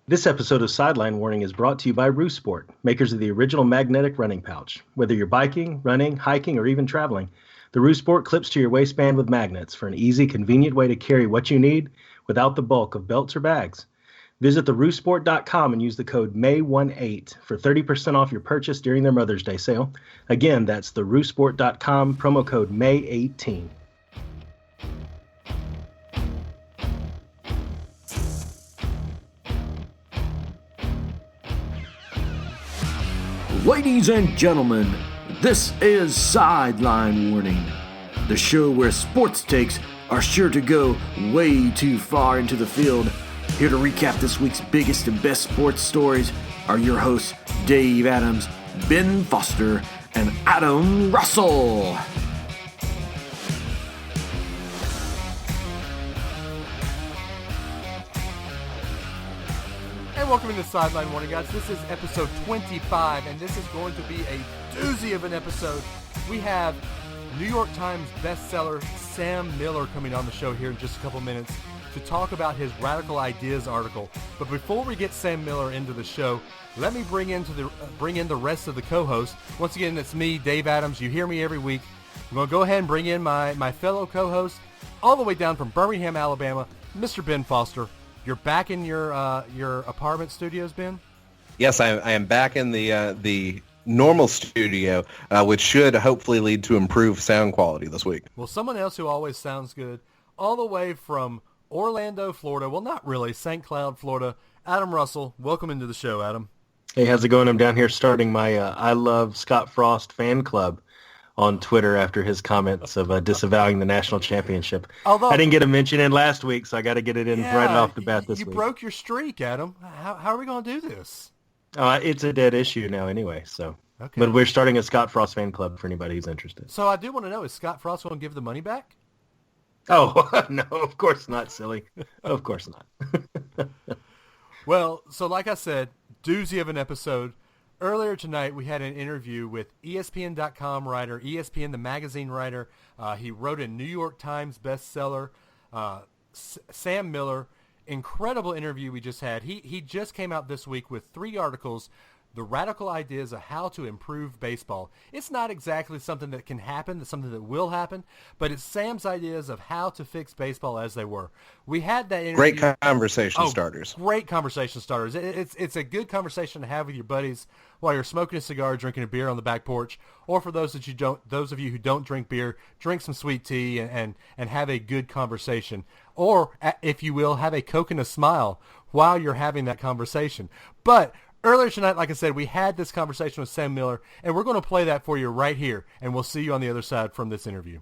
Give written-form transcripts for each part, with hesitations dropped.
This episode of Sideline Warning is brought to you by Roo Sport, makers of the original magnetic running pouch. Whether you're biking, running, hiking, or even traveling, the Roo Sport clips to your waistband with magnets for an easy, convenient way to carry what you need without the bulk of belts or bags. Visit theroosport.com and use the code MAY18 for 30% off your purchase during their Mother's Day sale. Again, that's theroosport.com, promo code MAY18. Ladies and gentlemen, this is Sideline Warning, the show where sports takes are sure to go way too far into the field. Here to recap this week's biggest and best sports stories are your hosts, Dave Adams, Ben Foster, and Adam Russell. Welcome to Sideline Warning, guys. This is episode 25, and this is going to be a doozy of an episode. We have New York Times bestseller Sam Miller coming on the show here in just a couple minutes to talk about his Radical Ideas article. But before we get Sam Miller into the show, let me bring in the rest of the co-hosts. Once again, it's me, Dave Adams. You hear me every week. I'm going to go ahead and bring in my fellow co-host all the way down from Birmingham, Alabama, Mr. Ben Foster. You're back in your apartment studios, Ben? Yes, I am back in the normal studio, which should hopefully lead to improved sound quality this week. Well, someone else who always sounds good, all the way from Orlando, Florida. Well, not really, St. Cloud, Florida. Adam Russell, welcome into the show, Adam. Hey, how's it going? I'm down here starting my I Love Scott Frost fan club on Twitter after his comments of disavowing the national championship. Although, I didn't get a mention in last week, so I got to get it in right off the bat this week. You broke your streak, Adam. How are we going to do this? It's a dead issue now anyway, so. Okay. But we're starting a Scott Frost fan club for anybody who's interested. So I do want to know, is Scott Frost going to give the money back? Oh, no, of course not, silly. Of course not. Well, so like I said, doozy of an episode. Earlier tonight, we had an interview with ESPN.com writer, ESPN The Magazine writer. He wrote a New York Times bestseller, Sam Miller. Incredible interview we just had. He just came out this week with 3 articles, the radical ideas of how to improve baseball. It's not exactly something that can happen, it's something that will happen, but it's Sam's ideas of how to fix baseball as they were. We had that interview. Great conversation starters. Great conversation starters. It's a good conversation to have with your buddies while you're smoking a cigar, drinking a beer on the back porch, or for those of you who don't drink beer, drink some sweet tea and have a good conversation. Or, if you will, have a Coke and a smile while you're having that conversation. But earlier tonight, like I said, we had this conversation with Sam Miller, and we're going to play that for you right here, and we'll see you on the other side from this interview.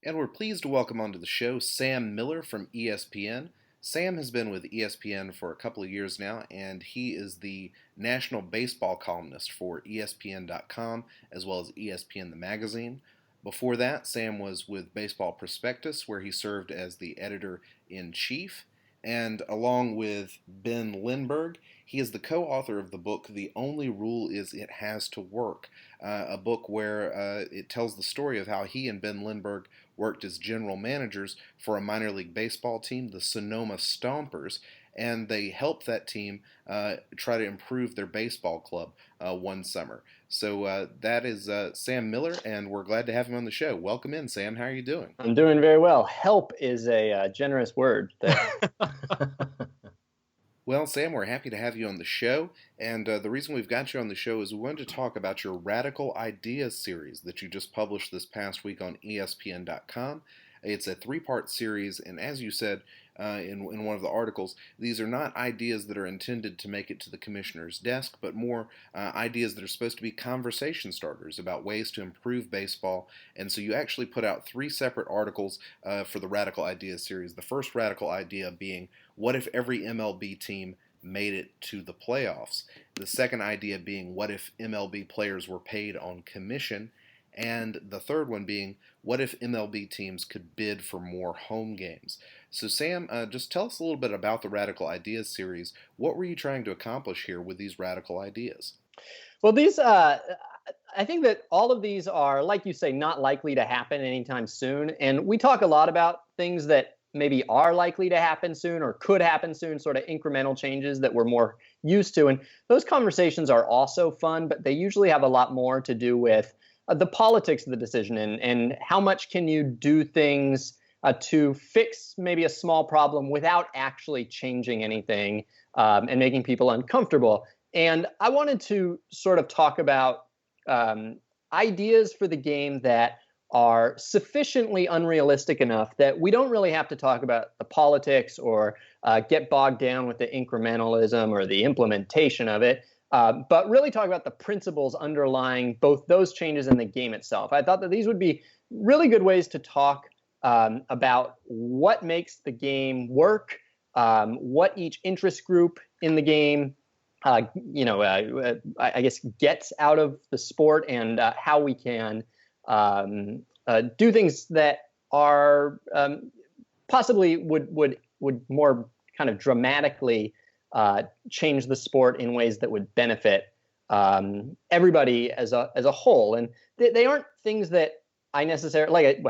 And we're pleased to welcome onto the show Sam Miller from ESPN. Sam has been with ESPN for a couple of years now, and he is the national baseball columnist for ESPN.com as well as ESPN The Magazine. Before that, Sam was with Baseball Prospectus, where he served as the editor-in-chief. And along with Ben Lindbergh, he is the co-author of the book The Only Rule Is It Has to Work, a book where it tells the story of how he and Ben Lindbergh worked as general managers for a minor league baseball team, the Sonoma Stompers, and they helped that team try to improve their baseball club one summer. So that is Sam Miller, and we're glad to have him on the show. Welcome in, Sam. How are you doing? I'm doing very well. Help is a generous word there. Well, Sam, we're happy to have you on the show, and the reason we've got you on the show is we wanted to talk about your Radical Ideas series that you just published this past week on ESPN.com. It's a 3-part series, and as you said in one of the articles, these are not ideas that are intended to make it to the commissioner's desk, but more ideas that are supposed to be conversation starters about ways to improve baseball. And so you actually put out 3 separate articles for the Radical Ideas series. The first radical idea being, what if every MLB team made it to the playoffs? The second idea being, what if MLB players were paid on commission? And the third one being, what if MLB teams could bid for more home games? So Sam, just tell us a little bit about the Radical Ideas series. What were you trying to accomplish here with these radical ideas? Well, these, I think that all of these are, like you say, not likely to happen anytime soon. And we talk a lot about things that maybe are likely to happen soon or could happen soon, sort of incremental changes that we're more used to. And those conversations are also fun, but they usually have a lot more to do with the politics of the decision and how much can you do things to fix maybe a small problem without actually changing anything and making people uncomfortable. And I wanted to sort of talk about ideas for the game that are sufficiently unrealistic enough that we don't really have to talk about the politics or get bogged down with the incrementalism or the implementation of it, but really talk about the principles underlying both those changes in the game itself. I thought that these would be really good ways to talk about what makes the game work, what each interest group in the game I guess gets out of the sport, and how we can do things that are possibly would more kind of dramatically change the sport in ways that would benefit everybody as a whole. And they aren't things that I necessarily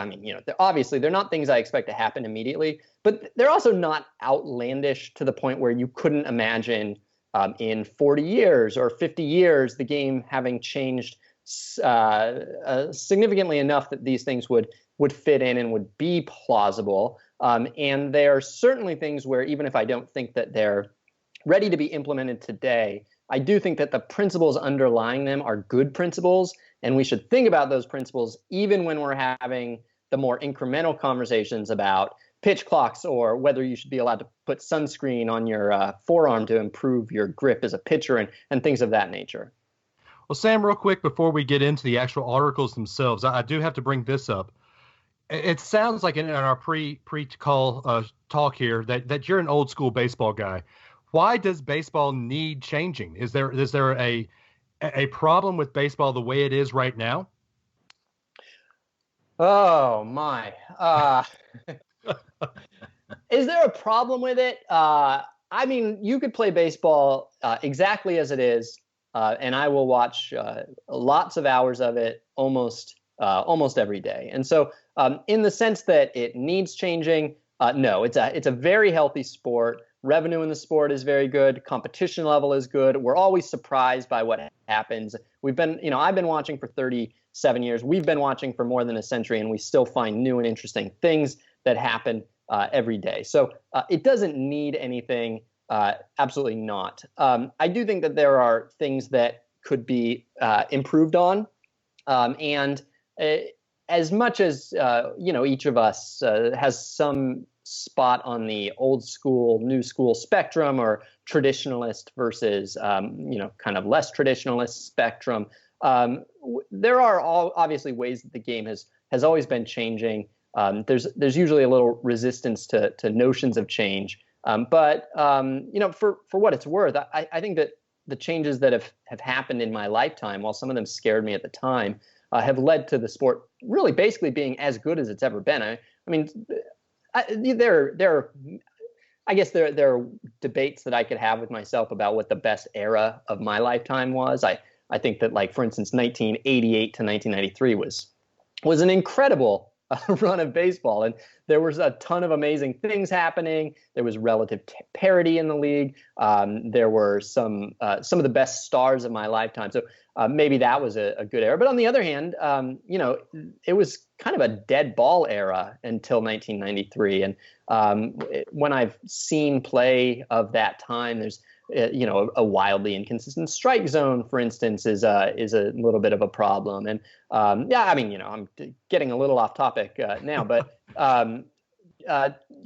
obviously they're not things I expect to happen immediately, but they're also not outlandish to the point where you couldn't imagine in 40 years or 50 years the game having changed significantly enough that these things would fit in and would be plausible. And they are certainly things where, even if I don't think that they're ready to be implemented today, I do think that the principles underlying them are good principles, and we should think about those principles even when we're having the more incremental conversations about pitch clocks or whether you should be allowed to put sunscreen on your forearm to improve your grip as a pitcher and things of that nature. Well, Sam, real quick, before we get into the actual articles themselves, I do have to bring this up. It sounds like in our pre-call talk here that you're an old school baseball guy. Why does baseball need changing? Is there a problem with baseball the way it is right now? Oh my. Is there a problem with it? I mean, you could play baseball exactly as it is, and I will watch lots of hours of it almost every day. And so in the sense that it needs changing, no, it's a very healthy sport. Revenue in the sport is very good. Competition level is good. We're always surprised by what happens. I've been watching for 37 years. We've been watching for more than a century, and we still find new and interesting things that happen every day. So it doesn't need anything. Absolutely not. I do think that there are things that could be improved on. And as much as, each of us has some spot on the old school, new school spectrum, or traditionalist versus, kind of less traditionalist spectrum, there are obviously ways that the game has always been changing. There's usually a little resistance to notions of change. But for what it's worth, I think that the changes that have happened in my lifetime, while some of them scared me at the time, have led to the sport really basically being as good as it's ever been. I mean, there are debates that I could have with myself about what the best era of my lifetime was. I think that, like, for instance, 1988 to 1993 was an incredible run of baseball, and there was a ton of amazing things happening. There was relative parity in the league. There were some of the best stars of my lifetime. So maybe that was a good era. But on the other hand, it was kind of a dead ball era until 1993. And when I've seen play of that time, there's a wildly inconsistent strike zone, for instance, is a little bit of a problem. And I'm getting a little off topic now, but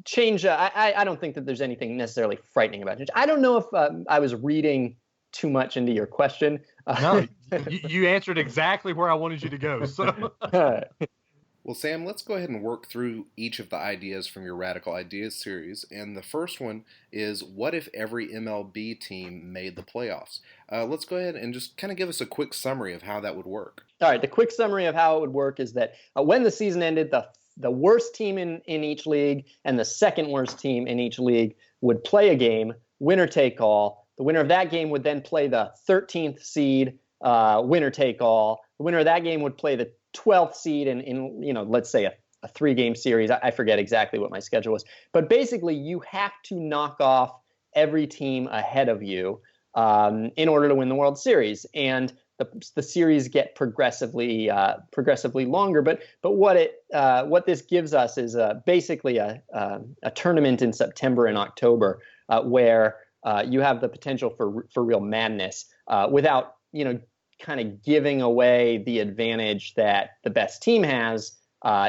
change. I don't think that there's anything necessarily frightening about change. I don't know if I was reading too much into your question. No, you answered exactly where I wanted you to go. So. Well, Sam, let's go ahead and work through each of the ideas from your Radical Ideas series. And the first one is, what if every MLB team made the playoffs? Let's go ahead and just kind of give us a quick summary of how that would work. All right. The quick summary of how it would work is that when the season ended, the worst team in each league and the second worst team in each league would play a game, winner take all. The winner of that game would then play the 13th seed, winner take all. The winner of that game would play the 12th seed in let's say a a 3-game series. I forget exactly what my schedule was, but basically you have to knock off every team ahead of you in order to win the World Series. And the series get progressively longer. But what this gives us is basically a tournament in September and October where you have the potential for real madness without kind of giving away the advantage that the best team has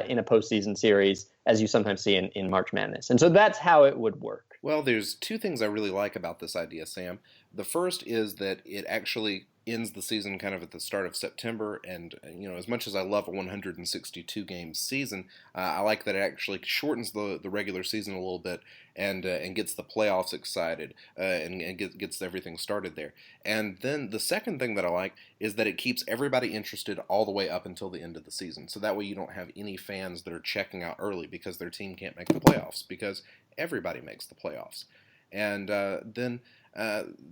in a postseason series, as you sometimes see in March Madness. And so that's how it would work. Well, there's two things I really like about this idea, Sam. The first is that it actually ends the season kind of at the start of September, and as much as I love a 162 game season, I like that it actually shortens the regular season a little bit and gets the playoffs excited and gets everything started there. And then the second thing that I like is that it keeps everybody interested all the way up until the end of the season. So that way you don't have any fans that are checking out early because their team can't make the playoffs, because everybody makes the playoffs. And then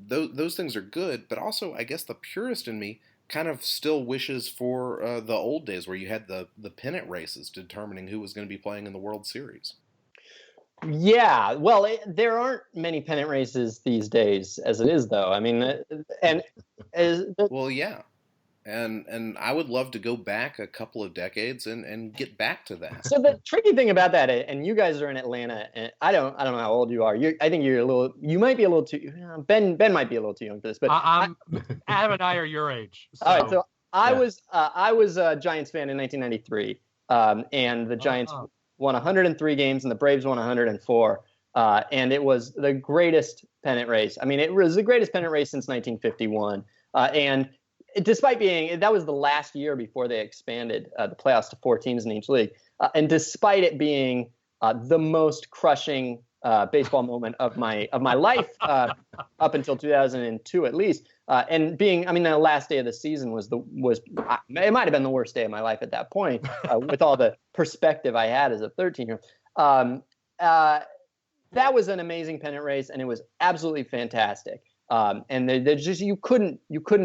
those things are good, but also I guess the purist in me kind of still wishes for the old days where you had the pennant races determining who was going to be playing in the World Series. Yeah, well, there aren't many pennant races these days as it is, though. I mean, well, yeah. And I would love to go back a couple of decades and get back to that. So the tricky thing about that, and you guys are in Atlanta, and I don't know how old you are. I think you might be a little too. Ben might be a little too young for this, but Adam and I are your age. So. All right, so I was a Giants fan in 1993, and the Giants won 103 games, and the Braves won 104. And it was the greatest pennant race. I mean, it was the greatest pennant race since 1951, and despite being, that was the last year before they expanded the playoffs to 4 teams in each league. And despite it being the most crushing baseball moment of my life up until 2002 at least, and being, I mean, the last day of the season it might have been the worst day of my life at that point with all the perspective I had as a 13-year-old. That was an amazing pennant race, and it was absolutely fantastic. And there's just you couldn't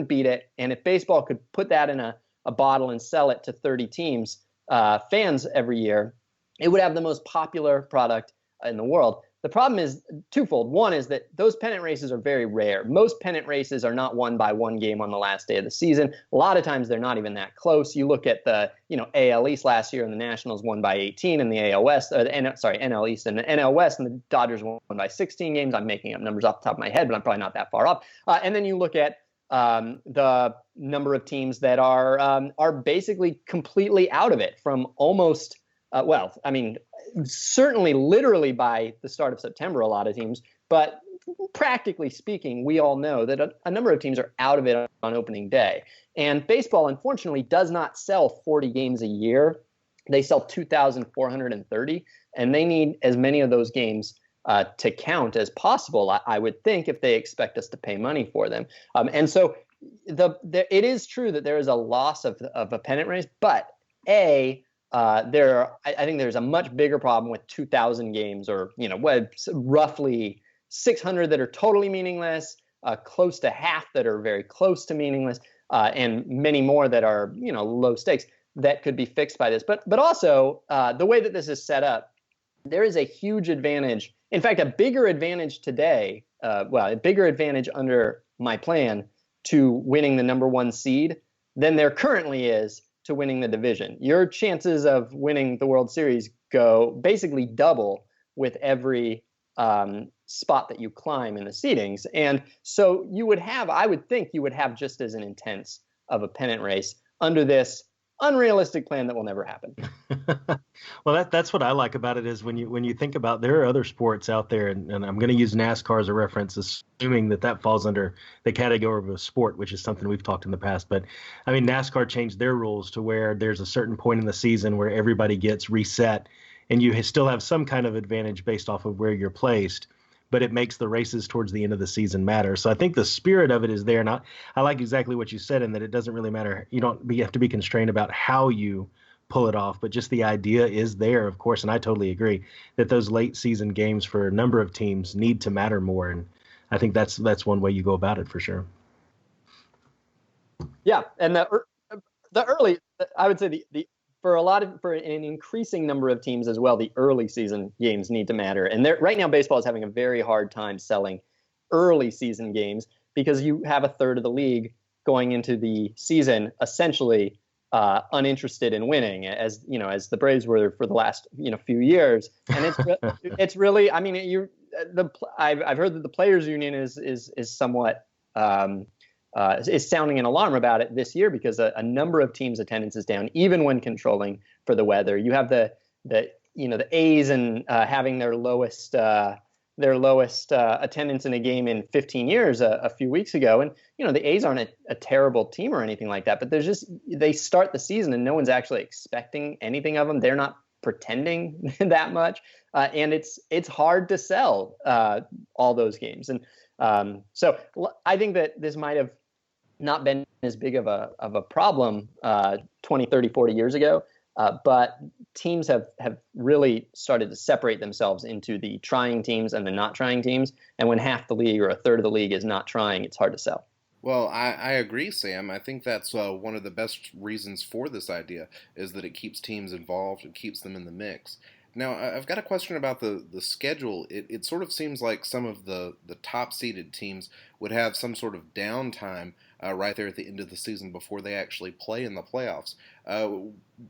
beat it. And if baseball could put that in a bottle and sell it to 30 teams, fans every year, it would have the most popular product in the world. The problem is twofold. One is that those pennant races are very rare. Most pennant races are not won by one game on the last day of the season. A lot of times they're not even that close. You look at the AL East last year, and the Nationals won by 18, and the AL West, NL East and the NL West, and the Dodgers won by 16 games. I'm making up numbers off the top of my head, but I'm probably not that far off. And then you look at the number of teams that are basically completely out of it from almost. Certainly literally by the start of September, a lot of teams, but practically speaking, we all know that a number of teams are out of it on opening day. And baseball, unfortunately, does not sell 40 games a year. They sell 2,430, and they need as many of those games to count as possible, I would think, if they expect us to pay money for them. And so it is true that there is a loss of a pennant race, but I think there's a much bigger problem with 2,000 games, or roughly 600 that are totally meaningless, close to half that are very close to meaningless, and many more that are low stakes that could be fixed by this. But also the way that this is set up, there is a huge advantage. In fact, a bigger advantage today. A bigger advantage under my plan to winning the number 1 seed than there currently is to winning the division. Your chances of winning the World Series go basically double with every spot that you climb in the seedings. And so I would think you would have just as an intense of a pennant race under this unrealistic plan that will never happen. Well, that's what I like about it is when you think about, there are other sports out there, and I'm going to use NASCAR as a reference, assuming that falls under the category of a sport, which is something we've talked in the past. But I mean, NASCAR changed their rules to where there's a certain point in the season where everybody gets reset, and you still have some kind of advantage based off of where you're placed, but it makes the races towards the end of the season matter. So I think the spirit of it is there. And I like exactly what you said, in that it doesn't really matter. You have to be constrained about how you pull it off, but just the idea is there, of course. And I totally agree that those late season games for a number of teams need to matter more. And I think that's one way you go about it for sure. Yeah. And the early, I would say the for an increasing number of teams as well, the early season games need to matter. And right now, baseball is having a very hard time selling early season games because you have a third of the league going into the season essentially uninterested in winning, as the Braves were for the last few years. And it's really, I mean, I've heard that the players' union is somewhat is sounding an alarm about it this year because a number of teams' attendance is down, even when controlling for the weather. You have the A's and having their lowest attendance in a game in 15 years a few weeks ago. And the A's aren't a terrible team or anything like that, but they start the season and no one's actually expecting anything of them. They're not pretending that much, and it's hard to sell all those games. And so I think that this might have not been as big of a problem 20, 30, 40 years ago. But teams have really started to separate themselves into the trying teams and the not trying teams. And when half the league or a third of the league is not trying, it's hard to sell. Well, I agree, Sam. I think that's one of the best reasons for this idea is that it keeps teams involved and keeps them in the mix. Now, I've got a question about the schedule. It sort of seems like some of the top-seeded teams would have some sort of downtime right there at the end of the season before they actually play in the playoffs.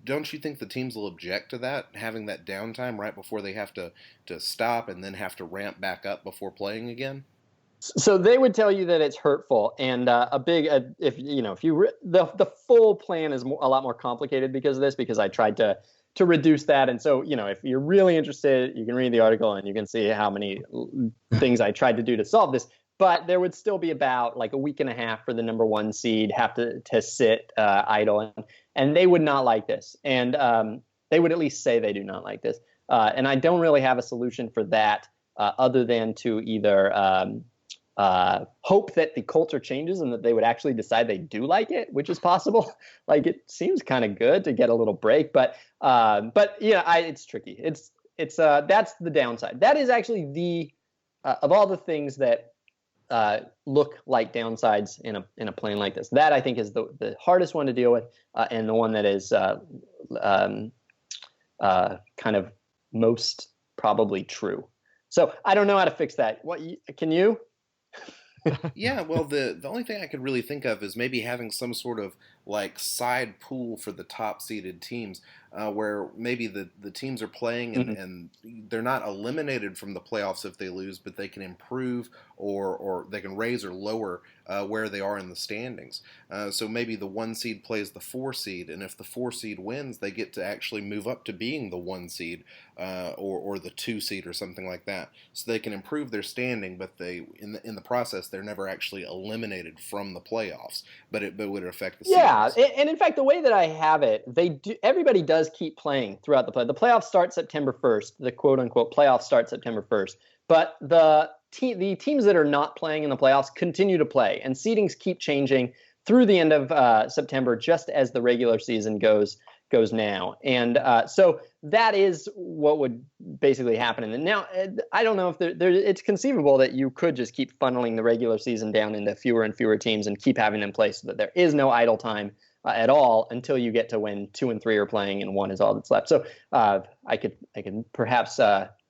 Don't you think the teams will object to that, having that downtime right before they have to stop and then have to ramp back up before playing again? So they would tell you that it's hurtful, and the full plan is a lot more complicated because of this, because I tried to reduce that. And so, if you're really interested, you can read the article and you can see how many things I tried to do to solve this. But there would still be about like a week and a half for the number one seed have to sit idle, and they would not like this. And they would at least say they do not like this. And I don't really have a solution for that other than to either hope that the culture changes and that they would actually decide they do like it, which is possible. Like, it seems kind of good to get a little break, but it's tricky. It's that's the downside. That is actually the of all the things that look like downsides in a plan like this, that I think is the hardest one to deal with, and the one that is kind of most probably true. So I don't know how to fix that. Can you? Yeah, well, the only thing I could really think of is maybe having some sort of like side pool for the top seeded teams, where maybe the teams are playing and they're not eliminated from the playoffs if they lose, but they can improve or they can raise or lower where they are in the standings. So maybe the 1 seed plays the 4 seed, and if the 4 seed wins, they get to actually move up to being the 1 seed or the 2 seed or something like that. So they can improve their standing, but they in the process they're never actually eliminated from the playoffs. But it would affect the seedings. Yeah, and in fact, the way that I have it, everybody does keep playing throughout the play. The playoffs start September 1st. The quote-unquote playoffs start September 1st. But the teams that are not playing in the playoffs continue to play, and seedings keep changing through the end of September, just as the regular season goes now. And so that is what would basically happen. And now, I don't know if it's conceivable that you could just keep funneling the regular season down into fewer and fewer teams and keep having them play so that there is no idle time at all until you get to when 2 and 3 are playing and 1 is all that's left. So I could perhaps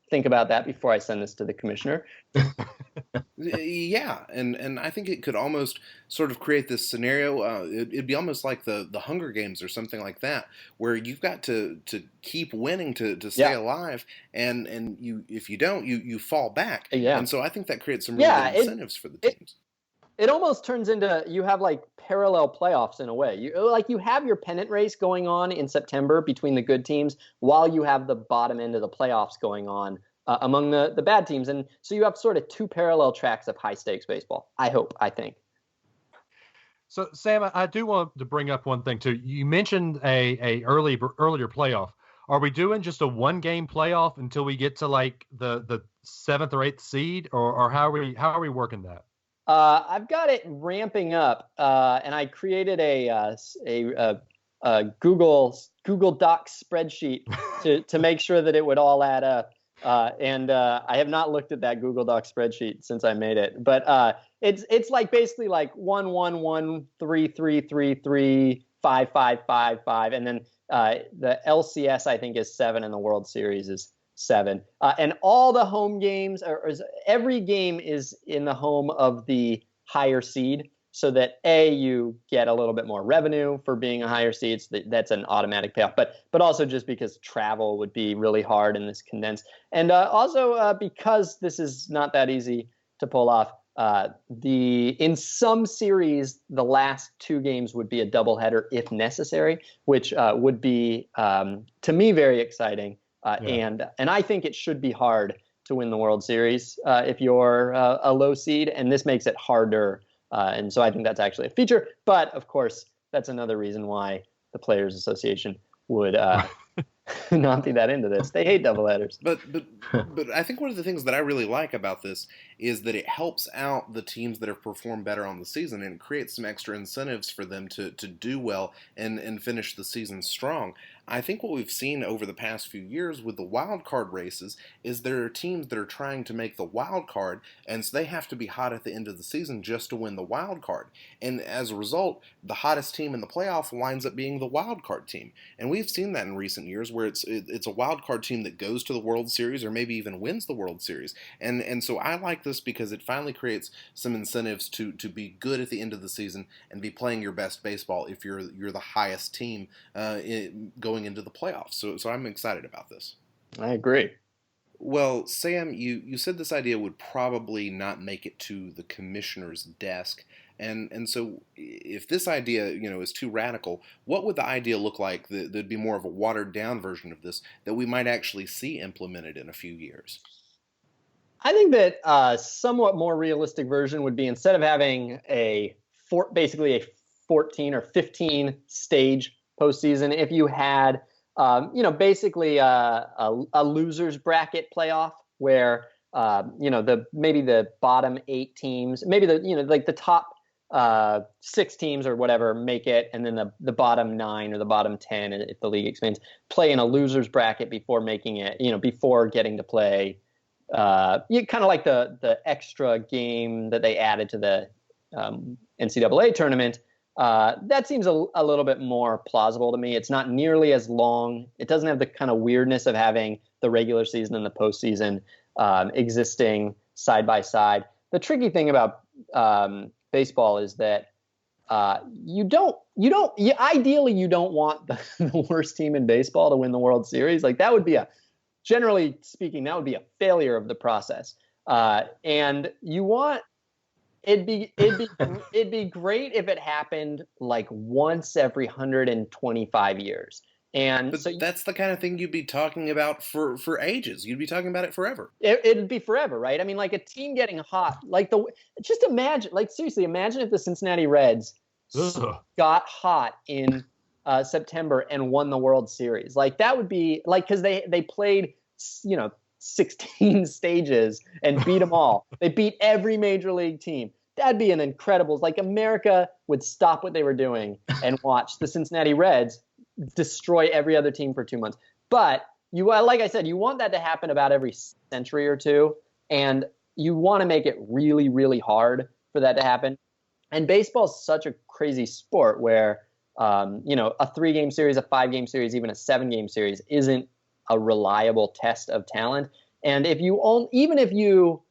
think about that before I send this to the commissioner. Yeah, and I think it could almost sort of create this scenario. It'd be almost like the Hunger Games or something like that, where you've got to keep winning to stay alive, and you if you don't, you fall back. Yeah. And so I think that creates some really good incentives for the teams. It almost turns into, you have like parallel playoffs in a way. You have your pennant race going on in September between the good teams while you have the bottom end of the playoffs going on among the bad teams. And so you have sort of 2 parallel tracks of high stakes baseball, I think. So, Sam, I do want to bring up one thing too. You mentioned a earlier playoff. Are we doing just a 1-game playoff until we get to like the 7th or 8th seed, or how are we working that? I've got it ramping up, and I created a Google Docs spreadsheet to make sure that it would all add up. And I have not looked at that Google Docs spreadsheet since I made it, but it's like basically like 1-1-1, 3-3-3-3, 5-5-5-5, and then The LCS, I think, is 7, and the World Series is 7. And all the home games, every game is in the home of the higher seed, so that you get a little bit more revenue for being a higher seed. So that's an automatic payoff. But also just because travel would be really hard in this condensed, and also because this is not that easy to pull off. In some series, the last 2 games would be a doubleheader if necessary, which would be to me very exciting. And I think it should be hard to win the World Series if you're a low seed, and this makes it harder. And so I think that's actually a feature. But of course, that's another reason why the Players Association would not be that into this. They hate doubleheaders. But I think one of the things that I really like about this is that it helps out the teams that have performed better on the season, and creates some extra incentives for them to do well and finish the season strong. I think what we've seen over the past few years with the wild card races is there are teams that are trying to make the wild card, and so they have to be hot at the end of the season just to win the wild card. And as a result, the hottest team in the playoff winds up being the wild card team. And we've seen that in recent years where it's a wild card team that goes to the World Series or maybe even wins the World Series. And so I like this because it finally creates some incentives to be good at the end of the season and be playing your best baseball if you're the highest team going into the playoffs. So I'm excited about this. I agree. Well, Sam, you said this idea would probably not make it to the commissioner's desk. And so if this idea, is too radical, what would the idea look like that'd be more of a watered down version of this that we might actually see implemented in a few years? I think that a somewhat more realistic version would be, instead of having basically a 14 or 15 stage postseason, if you had basically a losers bracket playoff where maybe the bottom 8 teams, maybe the top 6 teams or whatever make it, and then the bottom 9 or the bottom 10, if the league expands, play in a losers bracket before making it, before getting to play. Kind of like the extra game that they added to the NCAA tournament. That seems a little bit more plausible to me. It's not nearly as long. It doesn't have the kind of weirdness of having the regular season and the postseason existing side by side. The tricky thing about baseball is that ideally you don't want the worst team in baseball to win the World Series. Like, that would be generally speaking, that would be a failure of the process. And you want, it'd be great if it happened like once every 125 years. And but that's the kind of thing you'd be talking about for ages. You'd be talking about it forever. It'd be forever, right? I mean, like a team getting hot, just imagine, seriously, imagine if the Cincinnati Reds got hot in September and won the World Series. Like, that would be because they played, 16 stages and beat them all. They beat every major league team. That'd be an incredible, America would stop what they were doing and watch the Cincinnati Reds destroy every other team for 2 months. But like I said, you want that to happen about every century or two, and you want to make it really, really hard for that to happen. And baseball is such a crazy sport where, a 3-game series, a 5-game series, even a 7-game series isn't a reliable test of talent. And even if you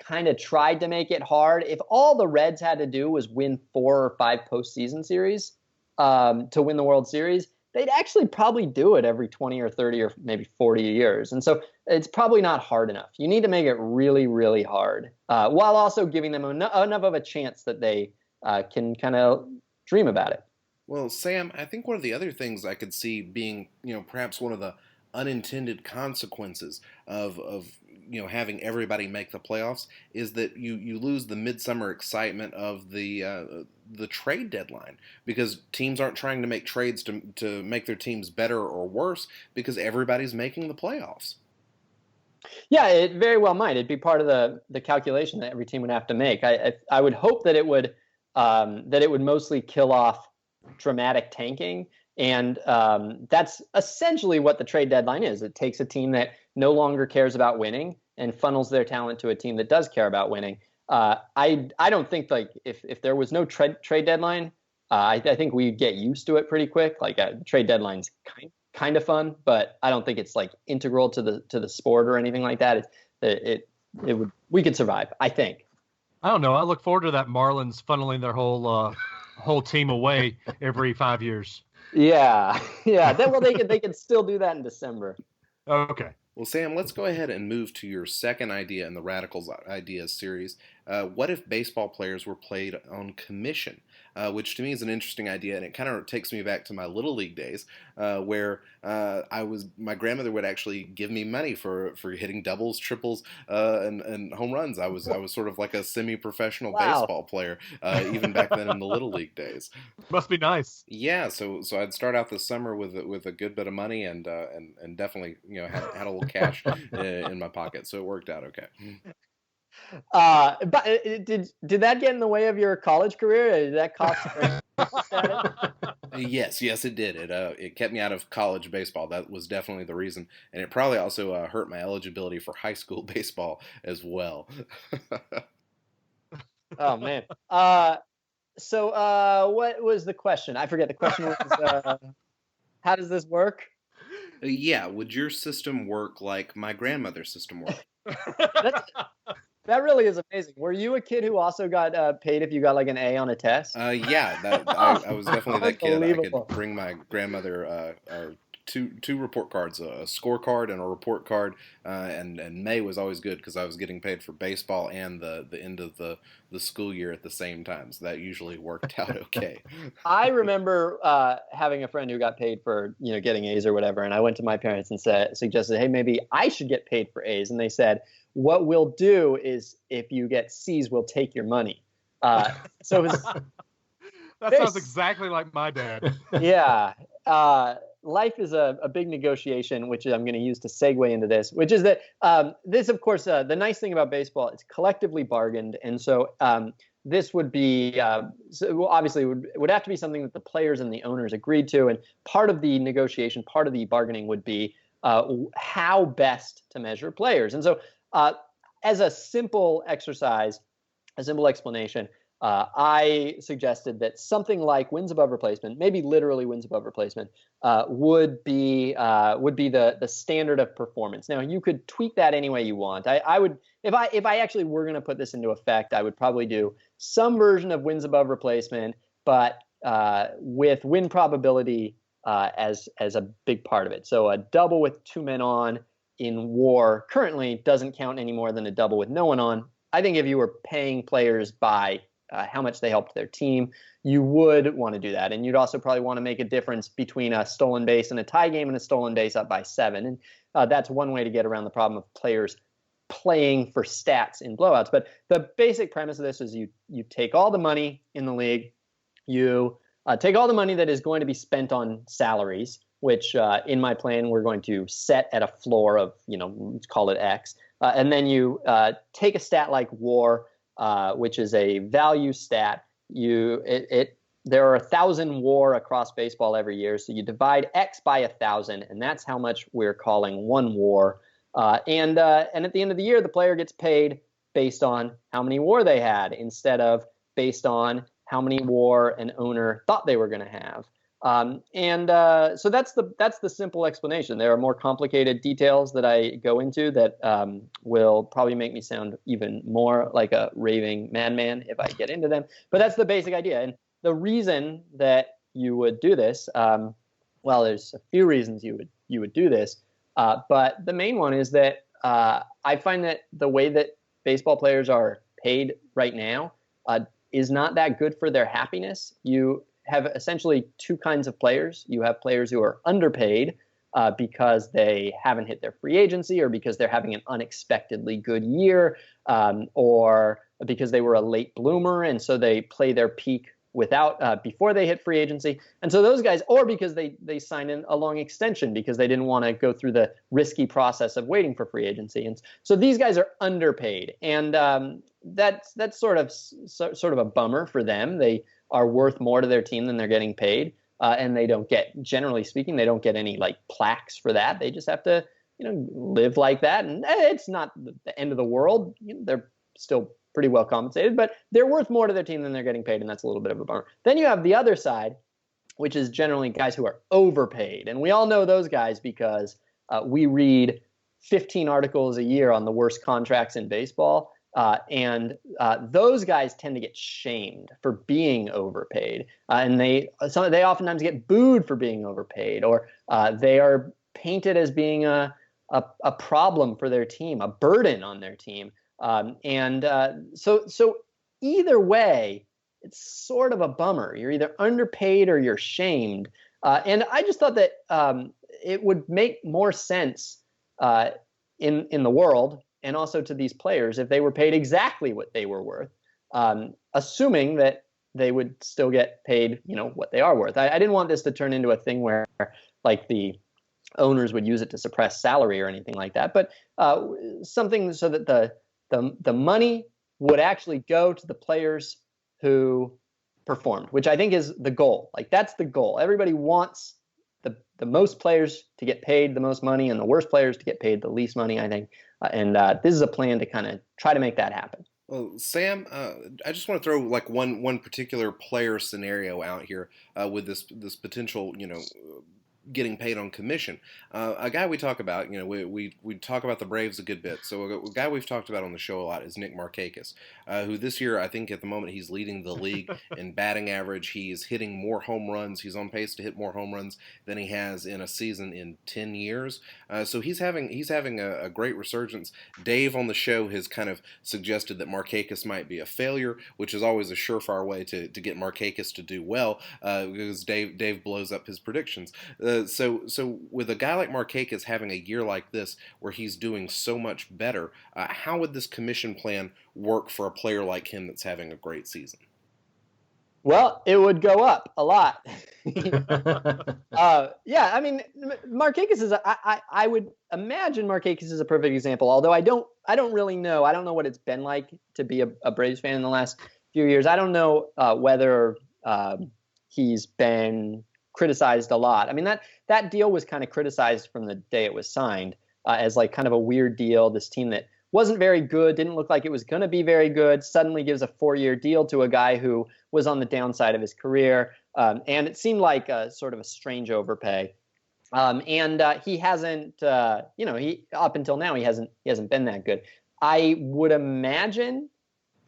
kind of tried to make it hard, if all the Reds had to do was win 4 or 5 postseason series to win the World Series, they'd actually probably do it every 20 or 30 or maybe 40 years. And so it's probably not hard enough. You need to make it really, really hard, while also giving them enough of a chance that they can kind of dream about it. Well, Sam, I think one of the other things I could see being, perhaps one of the unintended consequences of having everybody make the playoffs is that you lose the midsummer excitement of the trade deadline, because teams aren't trying to make trades to make their teams better or worse, because everybody's making the playoffs. Yeah, it very well might. It'd be part of the calculation that every team would have to make. I would hope that it would mostly kill off dramatic tanking. And that's essentially what the trade deadline is. It takes a team that no longer cares about winning and funnels their talent to a team that does care about winning. I don't think if there was no trade deadline, I think we get used to it pretty quick. Like the trade deadline's kind of fun, but I don't think it's like integral to the sport or anything like that. We could survive, I think. I don't know. I look forward to that Marlins funneling their whole team away every 5 years. Yeah. They can still do that in December. Okay. Well, Sam, let's go ahead and move to your second idea in the Radicals Ideas series. What if baseball players were played on commission? Which to me is an interesting idea, and it kind of takes me back to my Little League days, where my grandmother would actually give me money for hitting doubles, triples, and home runs. I was sort of like a semi-professional baseball player, even back then in the Little League days. Must be nice. Yeah, so I'd start out the summer with a good bit of money and definitely had a little cash in my pocket, so it worked out okay. But did that get in the way of your college career? Did that cost? Yes, it did. It kept me out of college baseball. That was definitely the reason, and it probably also hurt my eligibility for high school baseball as well. Oh man. So what was the question? I forget. The question was, how does this work? Yeah, would your system work like my grandmother's system worked? That really is amazing. Were you a kid who also got paid if you got like an A on a test? Yeah, I was definitely that kid. I could bring my grandmother two report cards, a scorecard and a report card, and May was always good because I was getting paid for baseball and the end of the school year at the same time, so that usually worked out okay. I remember having a friend who got paid for getting A's or whatever, and I went to my parents and suggested, hey, maybe I should get paid for A's, and they said, what we'll do is if you get C's, we'll take your money. So it was, that sounds exactly like my dad. Yeah. Life is a big negotiation, which I'm going to use to segue into this, which is that this, of course, the nice thing about baseball, it's collectively bargained. And so this would be, obviously, would have to be something that the players and the owners agreed to. And part of the negotiation, part of the bargaining would be how best to measure players. And so as a simple exercise, a simple explanation, I suggested that something like wins above replacement, maybe literally wins above replacement, would be the standard of performance. Now you could tweak that any way you want. I would, if I actually were going to put this into effect, I would probably do some version of wins above replacement, but with win probability as a big part of it. So a double with two men on in WAR currently doesn't count any more than a double with no one on. I think if you were paying players by how much they helped their team, you would want to do that. And you'd also probably want to make a difference between a stolen base and a tie game and a stolen base up by 7. And that's one way to get around the problem of players playing for stats in blowouts. But the basic premise of this is you take all the money in the league, you take all the money that is going to be spent on salaries, which in my plan we're going to set at a floor of, let's call it X. And then you take a stat like WAR, which is a value stat. There are 1,000 WAR across baseball every year, so you divide X by 1,000, and that's how much we're calling one WAR. And at the end of the year, the player gets paid based on how many WAR they had, instead of based on how many WAR an owner thought they were going to have. So that's the simple explanation. There are more complicated details that I go into that will probably make me sound even more like a raving madman if I get into them. But that's the basic idea. And the reason that you would do this, well, there's a few reasons you would do this, but the main one is that I find that the way that baseball players are paid right now is not that good for their happiness. You have essentially two kinds of players. You have players who are underpaid because they haven't hit their free agency, or because they're having an unexpectedly good year, or because they were a late bloomer and so they play their peak before they hit free agency. And so those guys, or because they sign in a long extension because they didn't want to go through the risky process of waiting for free agency. And so these guys are underpaid, and that's sort of a bummer for them. They are worth more to their team than they're getting paid, and they don't get, generally speaking, they don't get any like plaques for that. They just have to live like that, and it's not the end of the world. They're still pretty well compensated, but they're worth more to their team than they're getting paid, and that's a little bit of a bummer. Then you have the other side, which is generally guys who are overpaid. And we all know those guys because we read 15 articles a year on the worst contracts in baseball. And those guys tend to get shamed for being overpaid. And they oftentimes get booed for being overpaid, or they are painted as being a problem for their team, a burden on their team. So either way, it's sort of a bummer. You're either underpaid or you're shamed. And I just thought that it would make more sense in the world and also to these players if they were paid exactly what they were worth, assuming that they would still get paid, what they are worth. I didn't want this to turn into a thing where like the owners would use it to suppress salary or anything like that, but something so that the money would actually go to the players who performed, which I think is the goal. Like that's the goal. Everybody wants the most players to get paid the most money and the worst players to get paid the least money, I think. And this is a plan to kind of try to make that happen. Well, Sam, I just want to throw like one particular player scenario out here with this potential, getting paid on commission. A guy we talk about, we talk about the Braves a good bit. So a guy we've talked about on the show a lot is Nick Markakis, who this year, I think at the moment he's leading the league in batting average. He's hitting more home runs. He's on pace to hit more home runs than he has in a season in 10 years. So he's having a great resurgence. Dave on the show has kind of suggested that Markakis might be a failure, which is always a surefire way to get Markakis to do well, because Dave blows up his predictions. So with a guy like Markakis having a year like this where he's doing so much better, how would this commission plan work for a player like him that's having a great season? Well, it would go up a lot. Yeah, I mean, Markakis is I would imagine Markakis is a perfect example, although I don't really know. I don't know what it's been like to be a Braves fan in the last few years. I don't know whether he's been criticized a lot. I mean, that deal was kind of criticized from the day it was signed as like kind of a weird deal. This team that wasn't very good, didn't look like it was going to be very good, suddenly gives a 4-year deal to a guy who was on the downside of his career. And it seemed like a sort of a strange overpay. And he hasn't, he up until now, he hasn't been that good. I would imagine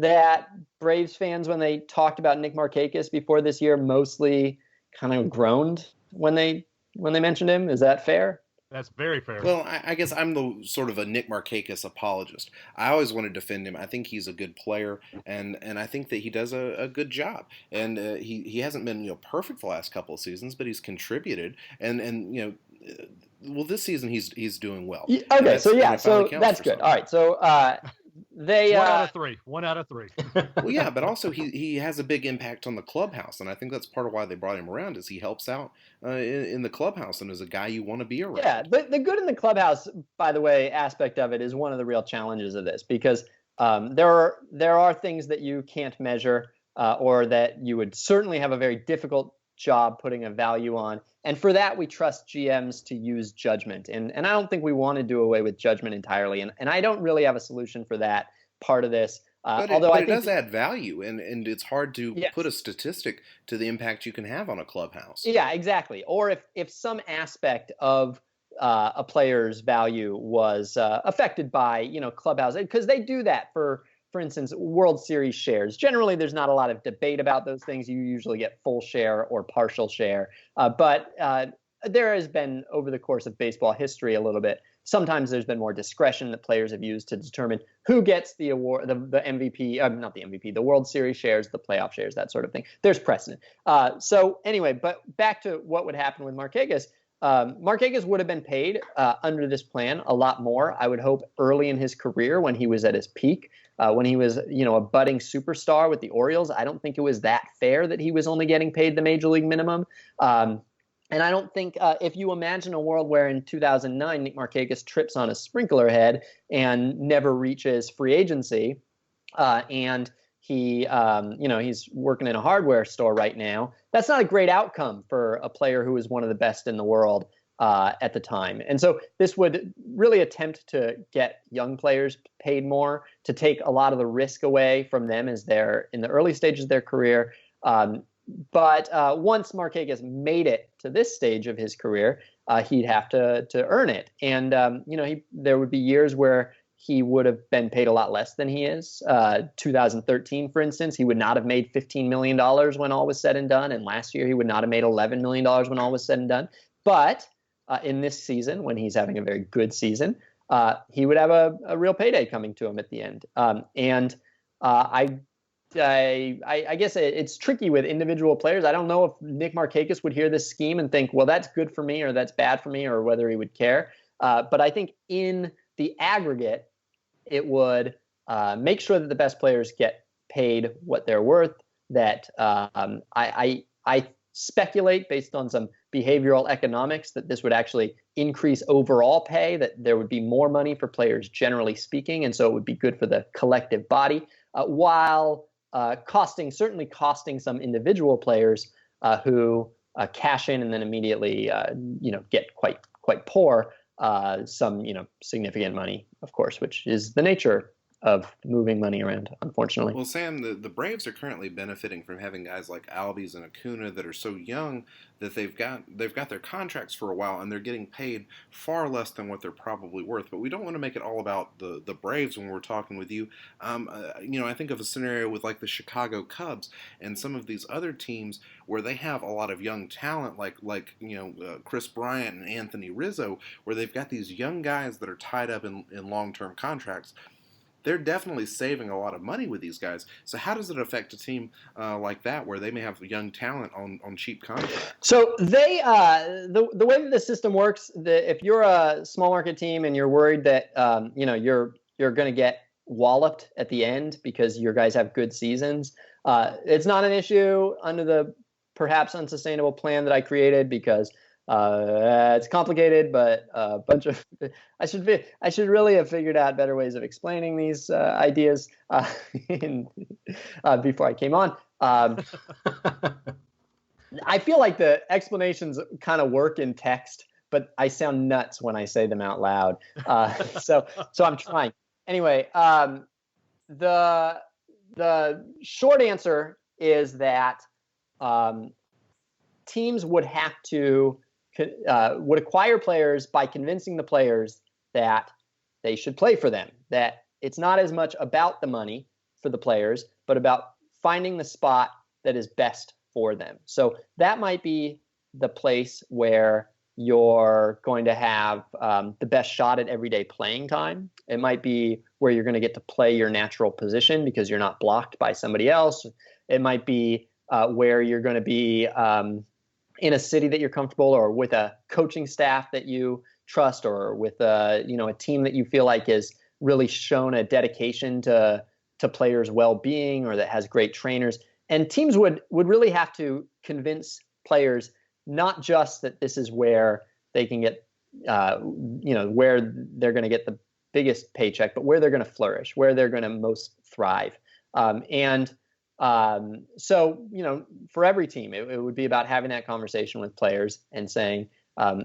that Braves fans, when they talked about Nick Markakis before this year, mostly kind of groaned when they mentioned him. Is that fair? That's very fair. Well, I guess I'm the sort of a Nick Markakis apologist. I always want to defend him. I think he's a good player, and I think that he does a good job. And he hasn't been perfect the last couple of seasons, but he's contributed. And well, this season he's doing well. Okay, so that's good. All right, so they 1 out of 3. Well, yeah, but also he has a big impact on the clubhouse, and I think that's part of why they brought him around, is he helps out in the clubhouse and is a guy you want to be around. Yeah, but the good in the clubhouse, by the way, aspect of it is one of the real challenges of this, because there are things that you can't measure or that you would certainly have a very difficult job putting a value on. And for that, we trust GMs to use judgment. And I don't think we want to do away with judgment entirely. And I don't really have a solution for that part of this. But it does add value, and it's hard to put a statistic to the impact you can have on a clubhouse. Yeah, exactly. Or if some aspect of a player's value was affected by, clubhouse, because they do that for instance, World Series shares. Generally, there's not a lot of debate about those things. You usually get full share or partial share. But there has been, over the course of baseball history, a little bit. Sometimes there's been more discretion that players have used to determine who gets the award, the MVP, not the MVP, the World Series shares, the playoff shares, that sort of thing. There's precedent. So anyway, but back to what would happen with Markakis. Markakis would have been paid under this plan a lot more, I would hope, early in his career when he was at his peak. When he was, a budding superstar with the Orioles, I don't think it was that fair that he was only getting paid the major league minimum. And I don't think if you imagine a world where in 2009 Nick Markakis trips on a sprinkler head and never reaches free agency, and he, he's working in a hardware store right now, that's not a great outcome for a player who is one of the best in the world. at the time. And so this would really attempt to get young players paid more, to take a lot of the risk away from them as they're in the early stages of their career. But once Markakis made it to this stage of his career, he'd have to earn it. And, there would be years where he would have been paid a lot less than he is. 2013, for instance, he would not have made $15 million when all was said and done. And last year, he would not have made $11 million when all was said and done. But in this season, when he's having a very good season, he would have a real payday coming to him at the end. I guess it's tricky with individual players. I don't know if Nick Markakis would hear this scheme and think, well, that's good for me or that's bad for me, or whether he would care. But I think in the aggregate, it would make sure that the best players get paid what they're worth. That I speculate, based on some behavioral economics, that this would actually increase overall pay, that there would be more money for players generally speaking, and so it would be good for the collective body, while certainly costing some individual players who cash in and then immediately get quite poor some significant money, of course, which is the nature of moving money around, unfortunately. Well, Sam, the Braves are currently benefiting from having guys like Albies and Acuna that are so young that they've got their contracts for a while and they're getting paid far less than what they're probably worth. But we don't want to make it all about the Braves when we're talking with you. I think of a scenario with like the Chicago Cubs and some of these other teams where they have a lot of young talent, like Chris Bryant and Anthony Rizzo, where they've got these young guys that are tied up in long-term contracts. They're definitely saving a lot of money with these guys. So how does it affect a team like that, where they may have young talent on cheap contracts? So they the way that the system works, if you're a small market team and you're worried that you're going to get walloped at the end because your guys have good seasons, it's not an issue under the perhaps unsustainable plan that I created, because it's complicated, but a bunch of I should really have figured out better ways of explaining these ideas before I came on. I feel like the explanations kind of work in text, but I sound nuts when I say them out loud. So I'm trying. Anyway, the short answer is that teams would have to would acquire players by convincing the players that they should play for them, that it's not as much about the money for the players, but about finding the spot that is best for them. So that might be the place where you're going to have the best shot at everyday playing time. It might be where you're going to get to play your natural position because you're not blocked by somebody else. It might be where you're going to be in a city that you're comfortable, or with a coaching staff that you trust, or with a team that you feel like has really shown a dedication to players' well-being, or that has great trainers. And teams would really have to convince players not just that this is where they can get, where they're going to get the biggest paycheck, but where they're going to flourish, where they're going to most thrive. So, for every team, it would be about having that conversation with players and saying,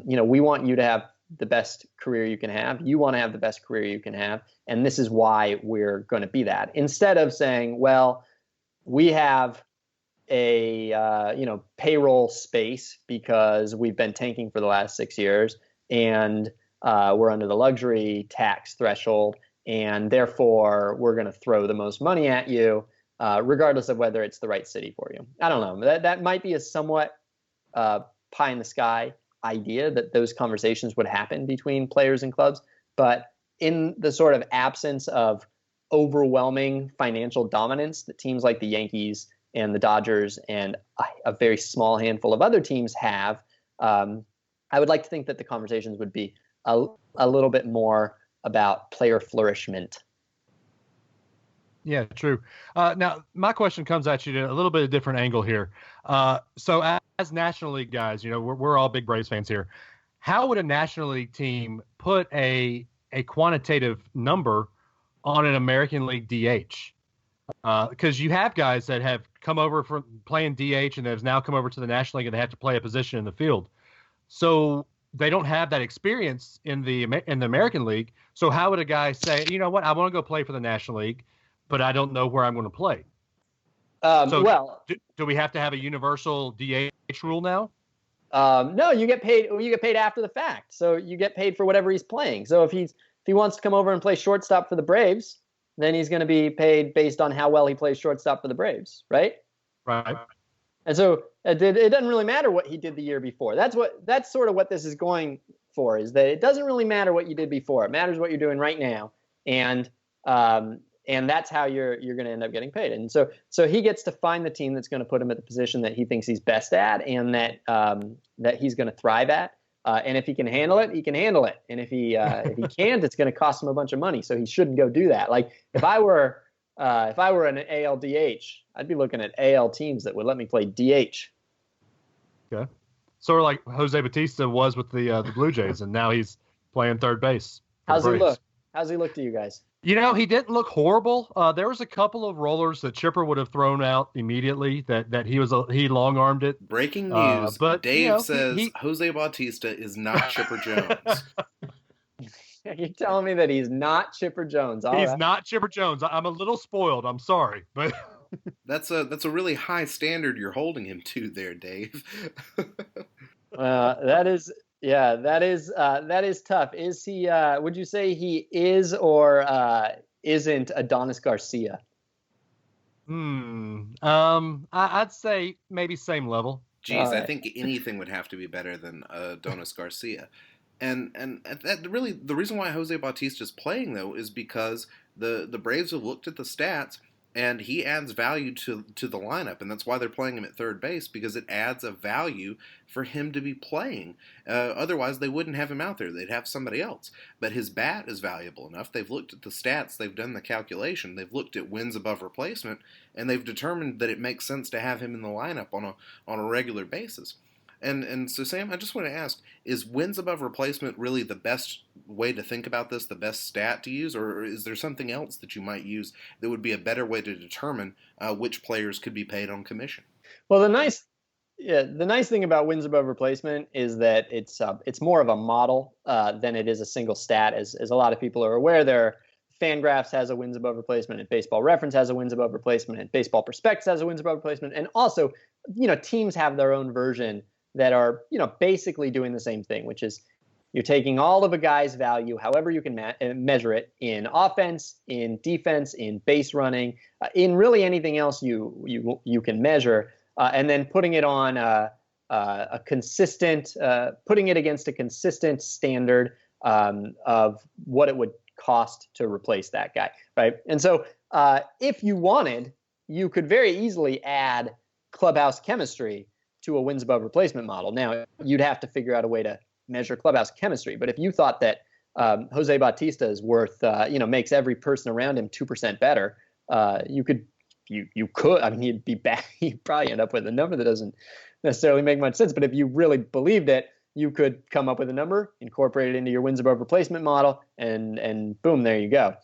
we want you to have the best career you can have. You want to have the best career you can have. And this is why we're going to be that. Instead of saying, well, we have a, payroll space because we've been tanking for the last 6 years, and we're under the luxury tax threshold, and therefore we're going to throw the most money at you, regardless of whether it's the right city for you. I don't know. That might be a somewhat pie in the sky idea, that those conversations would happen between players and clubs. But in the sort of absence of overwhelming financial dominance that teams like the Yankees and the Dodgers and a very small handful of other teams have, I would like to think that the conversations would be a little bit more about player flourishment. Yeah, true. Now, my question comes at you to a little bit of a different angle here. So as National League guys, we're all big Braves fans here. How would a National League team put a quantitative number on an American League DH? Because you have guys that have come over from playing DH and have now come over to the National League and they have to play a position in the field. So they don't have that experience in the American League. So how would a guy say, you know what, I want to go play for the National League, but I don't know where I'm going to play? Do we have to have a universal DH rule now? No, you get paid. You get paid after the fact. So you get paid for whatever he's playing. So if he wants to come over and play shortstop for the Braves, then he's going to be paid based on how well he plays shortstop for the Braves, right? Right. And so it doesn't really matter what he did the year before. That's sort of what this is going for, is that it doesn't really matter what you did before. It matters what you're doing right now, and that's how you're going to end up getting paid. And so he gets to find the team that's going to put him at the position that he thinks he's best at, and that he's going to thrive at. And if he can handle it, he can handle it. And if he can't, it's going to cost him a bunch of money. So he shouldn't go do that. Like if I were an AL DH, I'd be looking at AL teams that would let me play DH. Okay. Sort of like Jose Bautista was with the Blue Jays, and now he's playing third base. How's he look? How's he look to you guys? You know, he didn't look horrible. There was a couple of rollers that Chipper would have thrown out immediately. That he long armed it. Breaking news: but Dave says Jose Bautista is not Chipper Jones. You're telling me that he's not Chipper Jones? He's not Chipper Jones. I'm a little spoiled. I'm sorry, but that's a really high standard you're holding him to there, Dave. That is tough. Is he? Would you say he is or isn't Adonis Garcia? I'd say maybe same level. Geez, right. I think anything would have to be better than Adonis Garcia. And that really, the reason why Jose Bautista is playing, though, is because the Braves have looked at the stats, and he adds value to the lineup, and that's why they're playing him at third base, because it adds a value for him to be playing. Otherwise, they wouldn't have him out there. They'd have somebody else. But his bat is valuable enough. They've looked at the stats. They've done the calculation. They've looked at wins above replacement, and they've determined that it makes sense to have him in the lineup on a regular basis. And so, Sam, I just want to ask, is wins above replacement really the best way to think about this, the best stat to use, or is there something else that you might use that would be a better way to determine which players could be paid on commission? Well, the nice thing about wins above replacement is that it's more of a model than it is a single stat. As a lot of people are aware, Fangraphs has a wins above replacement, and Baseball Reference has a wins above replacement, and Baseball Prospectus has a wins above replacement, and also, teams have their own version that are, basically doing the same thing, which is you're taking all of a guy's value, however you can measure it, in offense, in defense, in base running, in really anything else you can measure, and then putting it on a consistent, putting it against a consistent standard of what it would cost to replace that guy, right? And so if you wanted, you could very easily add clubhouse chemistry to a wins above replacement model. Now, you'd have to figure out a way to measure clubhouse chemistry. But if you thought that Jose Bautista is worth, makes every person around him 2% better, you could. I mean, he'd be back. He'd probably end up with a number that doesn't necessarily make much sense. But if you really believed it, you could come up with a number, incorporate it into your wins above replacement model, and boom, there you go.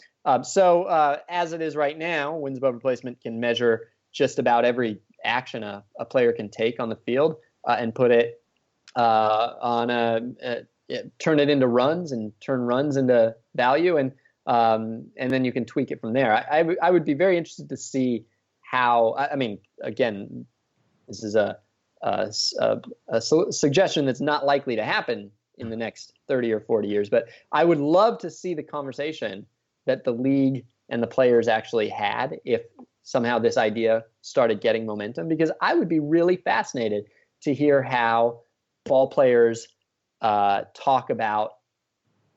So as it is right now, wins above replacement can measure just about every action a player can take on the field and put it turn it into runs and turn runs into value, and then you can tweak it from there. I would be very interested to see how. I mean, again, this is a suggestion that's not likely to happen in the next 30 or 40 years, but I would love to see the conversation that the league and the players actually had if somehow this idea started getting momentum, because I would be really fascinated to hear how ball players talk about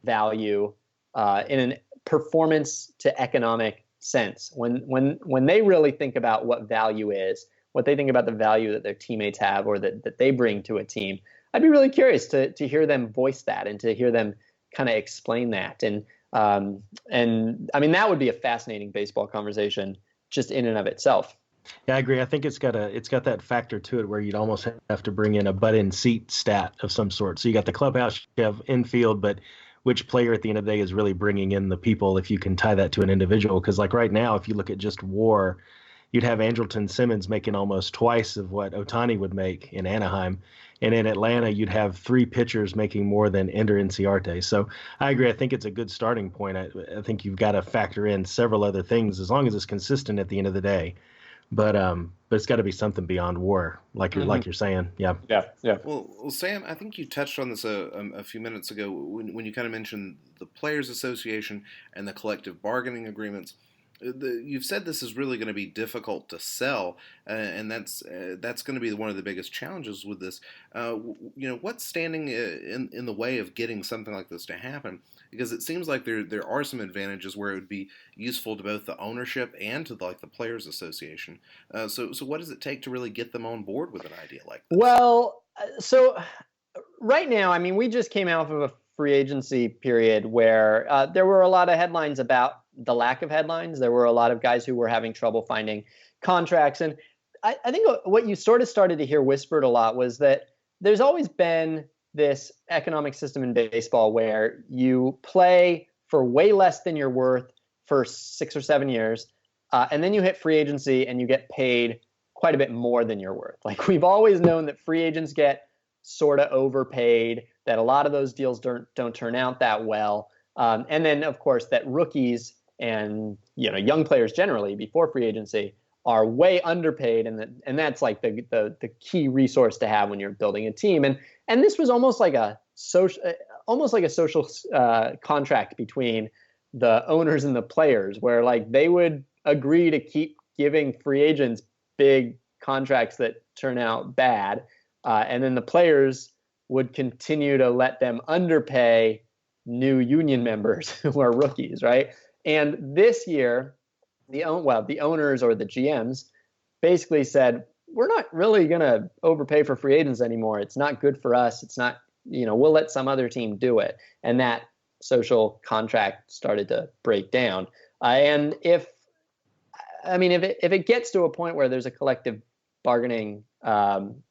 value in a performance to economic sense. When they really think about what value is, what they think about the value that their teammates have or that they bring to a team, I'd be really curious to hear them voice that and to hear them kind of explain that. And I mean, that would be a fascinating baseball conversation just in and of itself. Yeah, I agree. I think it's got that factor to it where you'd almost have to bring in a butt-in seat stat of some sort. So you got the clubhouse, you have infield, but which player at the end of the day is really bringing in the people if you can tie that to an individual? Because like right now, if you look at just WAR, you'd have Andrelton Simmons making almost twice of what Ohtani would make in Anaheim. And in Atlanta, you'd have 3 pitchers making more than Ender Inciarte. So I agree. I think it's a good starting point. I think you've got to factor in several other things as long as it's consistent at the end of the day. But it's got to be something beyond WAR, like you're saying. Yeah. Well, Sam, I think you touched on this a few minutes ago when you kind of mentioned the Players Association and the collective bargaining agreements. You've said this is really going to be difficult to sell, and that's going to be one of the biggest challenges with this. What's standing in the way of getting something like this to happen? Because it seems like there are some advantages where it would be useful to both the ownership and to the Players Association. So what does it take to really get them on board with an idea like this? Well, so right now, I mean, we just came out of a free agency period where there were a lot of headlines about the lack of headlines. There were a lot of guys who were having trouble finding contracts. And I think what you sort of started to hear whispered a lot was that there's always been this economic system in baseball where you play for way less than you're worth for 6 or 7 years. And then you hit free agency and you get paid quite a bit more than you're worth. Like, we've always known that free agents get sort of overpaid, that a lot of those deals don't turn out that well. And then, of course, that rookies and young players generally before free agency are way underpaid, and that's like the key resource to have when you're building a team. And this was almost like a social contract between the owners and the players, where like they would agree to keep giving free agents big contracts that turn out bad, and then the players would continue to let them underpay new union members who are rookies, right? And this year, the owners or the GMs basically said, we're not really going to overpay for free agents anymore. It's not good for us. It's not, we'll let some other team do it. And that social contract started to break down. And if it gets to a point where there's a collective bargaining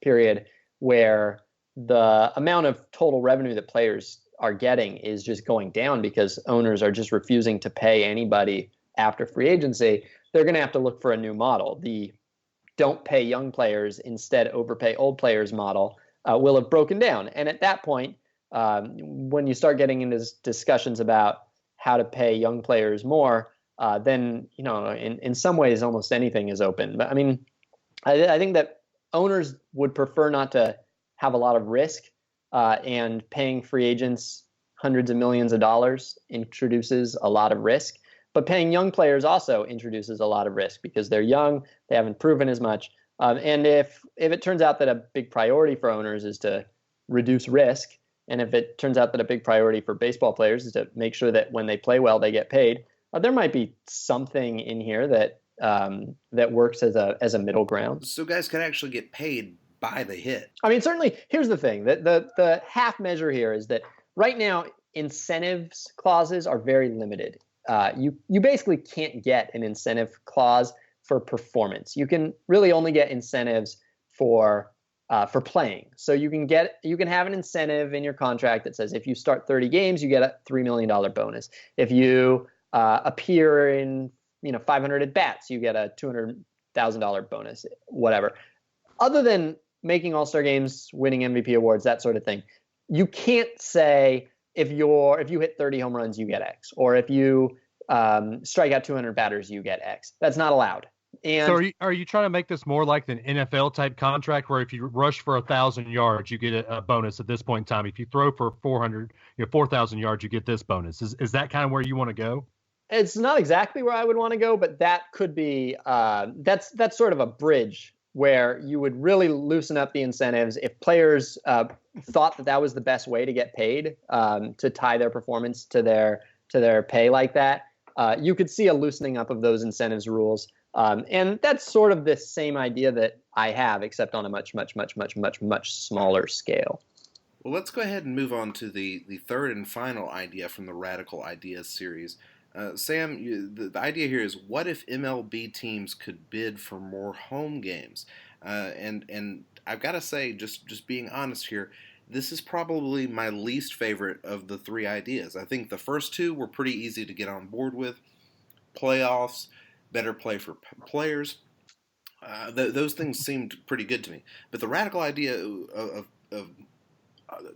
period where the amount of total revenue that players are getting is just going down because owners are just refusing to pay anybody after free agency, they're going to have to look for a new model. The don't pay young players, instead overpay old players model will have broken down. And at that point, when you start getting into discussions about how to pay young players more, then, in some ways, almost anything is open. But I mean, I think that owners would prefer not to have a lot of risk, and paying free agents hundreds of millions of dollars introduces a lot of risk. But paying young players also introduces a lot of risk because they're young, they haven't proven as much. And if it turns out that a big priority for owners is to reduce risk, and if it turns out that a big priority for baseball players is to make sure that when they play well, they get paid, there might be something in here that works as a middle ground. So guys can actually get paid by the hit. I mean, certainly, here's the thing. The half measure here is that right now, incentives clauses are very limited. You basically can't get an incentive clause for performance. You can really only get incentives for playing. So you can have an incentive in your contract that says if you start 30 games, you get a $3 million bonus. If you appear in 500 at bats, you get a $200,000 bonus. Whatever. Other than making All-Star games, winning MVP awards, that sort of thing, you can't say if you hit 30 home runs, you get X, or if you strike out 200 batters, you get X. That's not allowed. And so are you trying to make this more like an NFL type contract where if you rush for 1,000 yards, you get a bonus at this point in time? If you throw for 4,000 yards, you get this bonus. Is that kind of where you want to go? It's not exactly where I would want to go, but that could be that's sort of a bridge where you would really loosen up the incentives if players thought that was the best way to get paid, to tie their performance to their pay like that. You could see a loosening up of those incentives rules. And that's sort of the same idea that I have, except on a much, much, much, much, much, much smaller scale. Well, let's go ahead and move on to the third and final idea from the Radical Ideas series. Sam, the idea here is, what if MLB teams could bid for more home games? And I've got to say, just being honest here, this is probably my least favorite of the three ideas. I think the first two were pretty easy to get on board with. Playoffs, better play for players. Those things seemed pretty good to me. But the radical idea of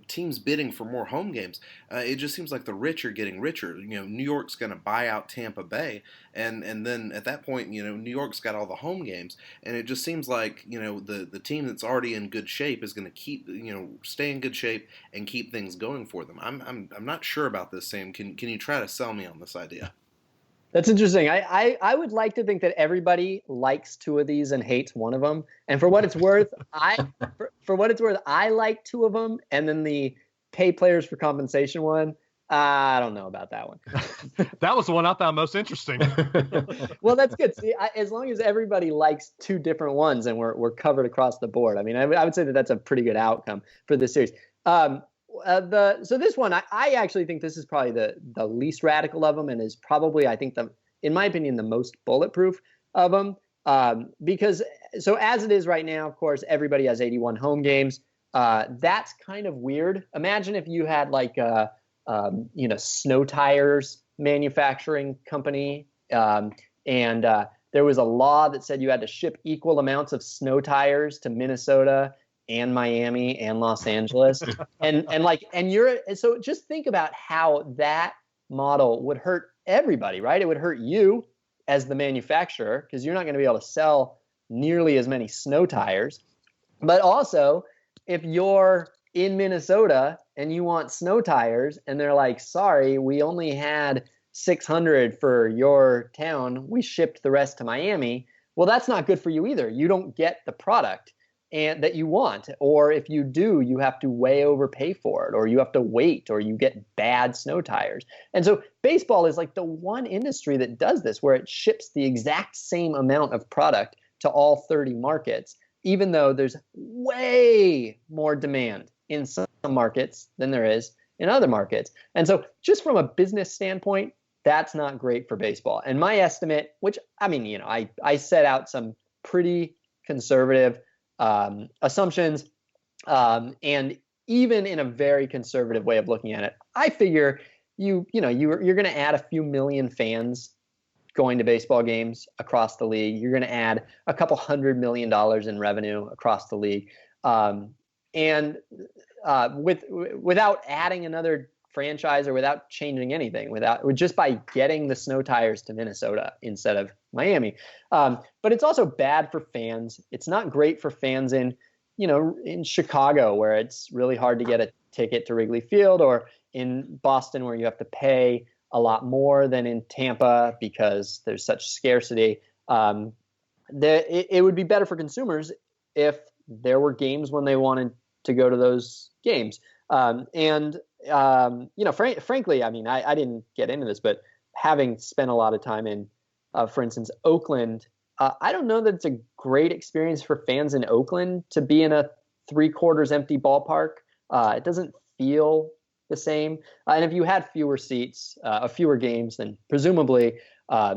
teams bidding for more home games. It just seems like the rich are getting richer. New York's going to buy out Tampa Bay, and then at that point, New York's got all the home games, and it just seems like the team that's already in good shape is going to keep stay in good shape and keep things going for them. I'm not sure about this, Sam. Can you try to sell me on this idea? That's interesting. I would like to think that everybody likes two of these and hates one of them. And for what it's worth, I like two of them. And then the pay players for compensation one, I don't know about that one. That was the one I found most interesting. Well, that's good. See, as long as everybody likes two different ones and we're covered across the board, I mean, I would say that that's a pretty good outcome for this series. So this one, I actually think this is probably the least radical of them, and is probably, I think, in my opinion, the most bulletproof of them. Because so as it is right now, of course, everybody has 81 home games. That's kind of weird. Imagine if you had like a snow tires manufacturing company, and there was a law that said you had to ship equal amounts of snow tires to Minnesota and Miami and Los Angeles. So just think about how that model would hurt everybody, right? It would hurt you as the manufacturer, because you're not going to be able to sell nearly as many snow tires. But also, if you're in Minnesota and you want snow tires and they're like, sorry, we only had 600 for your town, we shipped the rest to Miami. Well, that's not good for you either. You don't get the product and that you want, or if you do, you have to way overpay for it, or you have to wait, or you get bad snow tires. And so baseball is like the one industry that does this, where it ships the exact same amount of product to all 30 markets, even though there's way more demand in some markets than there is in other markets. And so just from a business standpoint, that's not great for baseball. And my estimate, which, I mean, I set out some pretty conservative assumptions, and even in a very conservative way of looking at it, I figure you're going to add a few million fans going to baseball games across the league. You're going to add a couple $100 million in revenue across the league, and without adding another franchise or without changing anything, just by getting the snow tires to Minnesota instead of Miami. But it's also bad for fans. It's not great for fans in Chicago, where it's really hard to get a ticket to Wrigley Field, or in Boston, where you have to pay a lot more than in Tampa because there's such scarcity. It would be better for consumers if there were games when they wanted to go to those games. Frankly, I mean, I didn't get into this, but having spent a lot of time in, for instance, Oakland, I don't know that it's a great experience for fans in Oakland to be in a 3/4 empty ballpark. It doesn't feel the same. And if you had fewer seats, fewer games, then presumably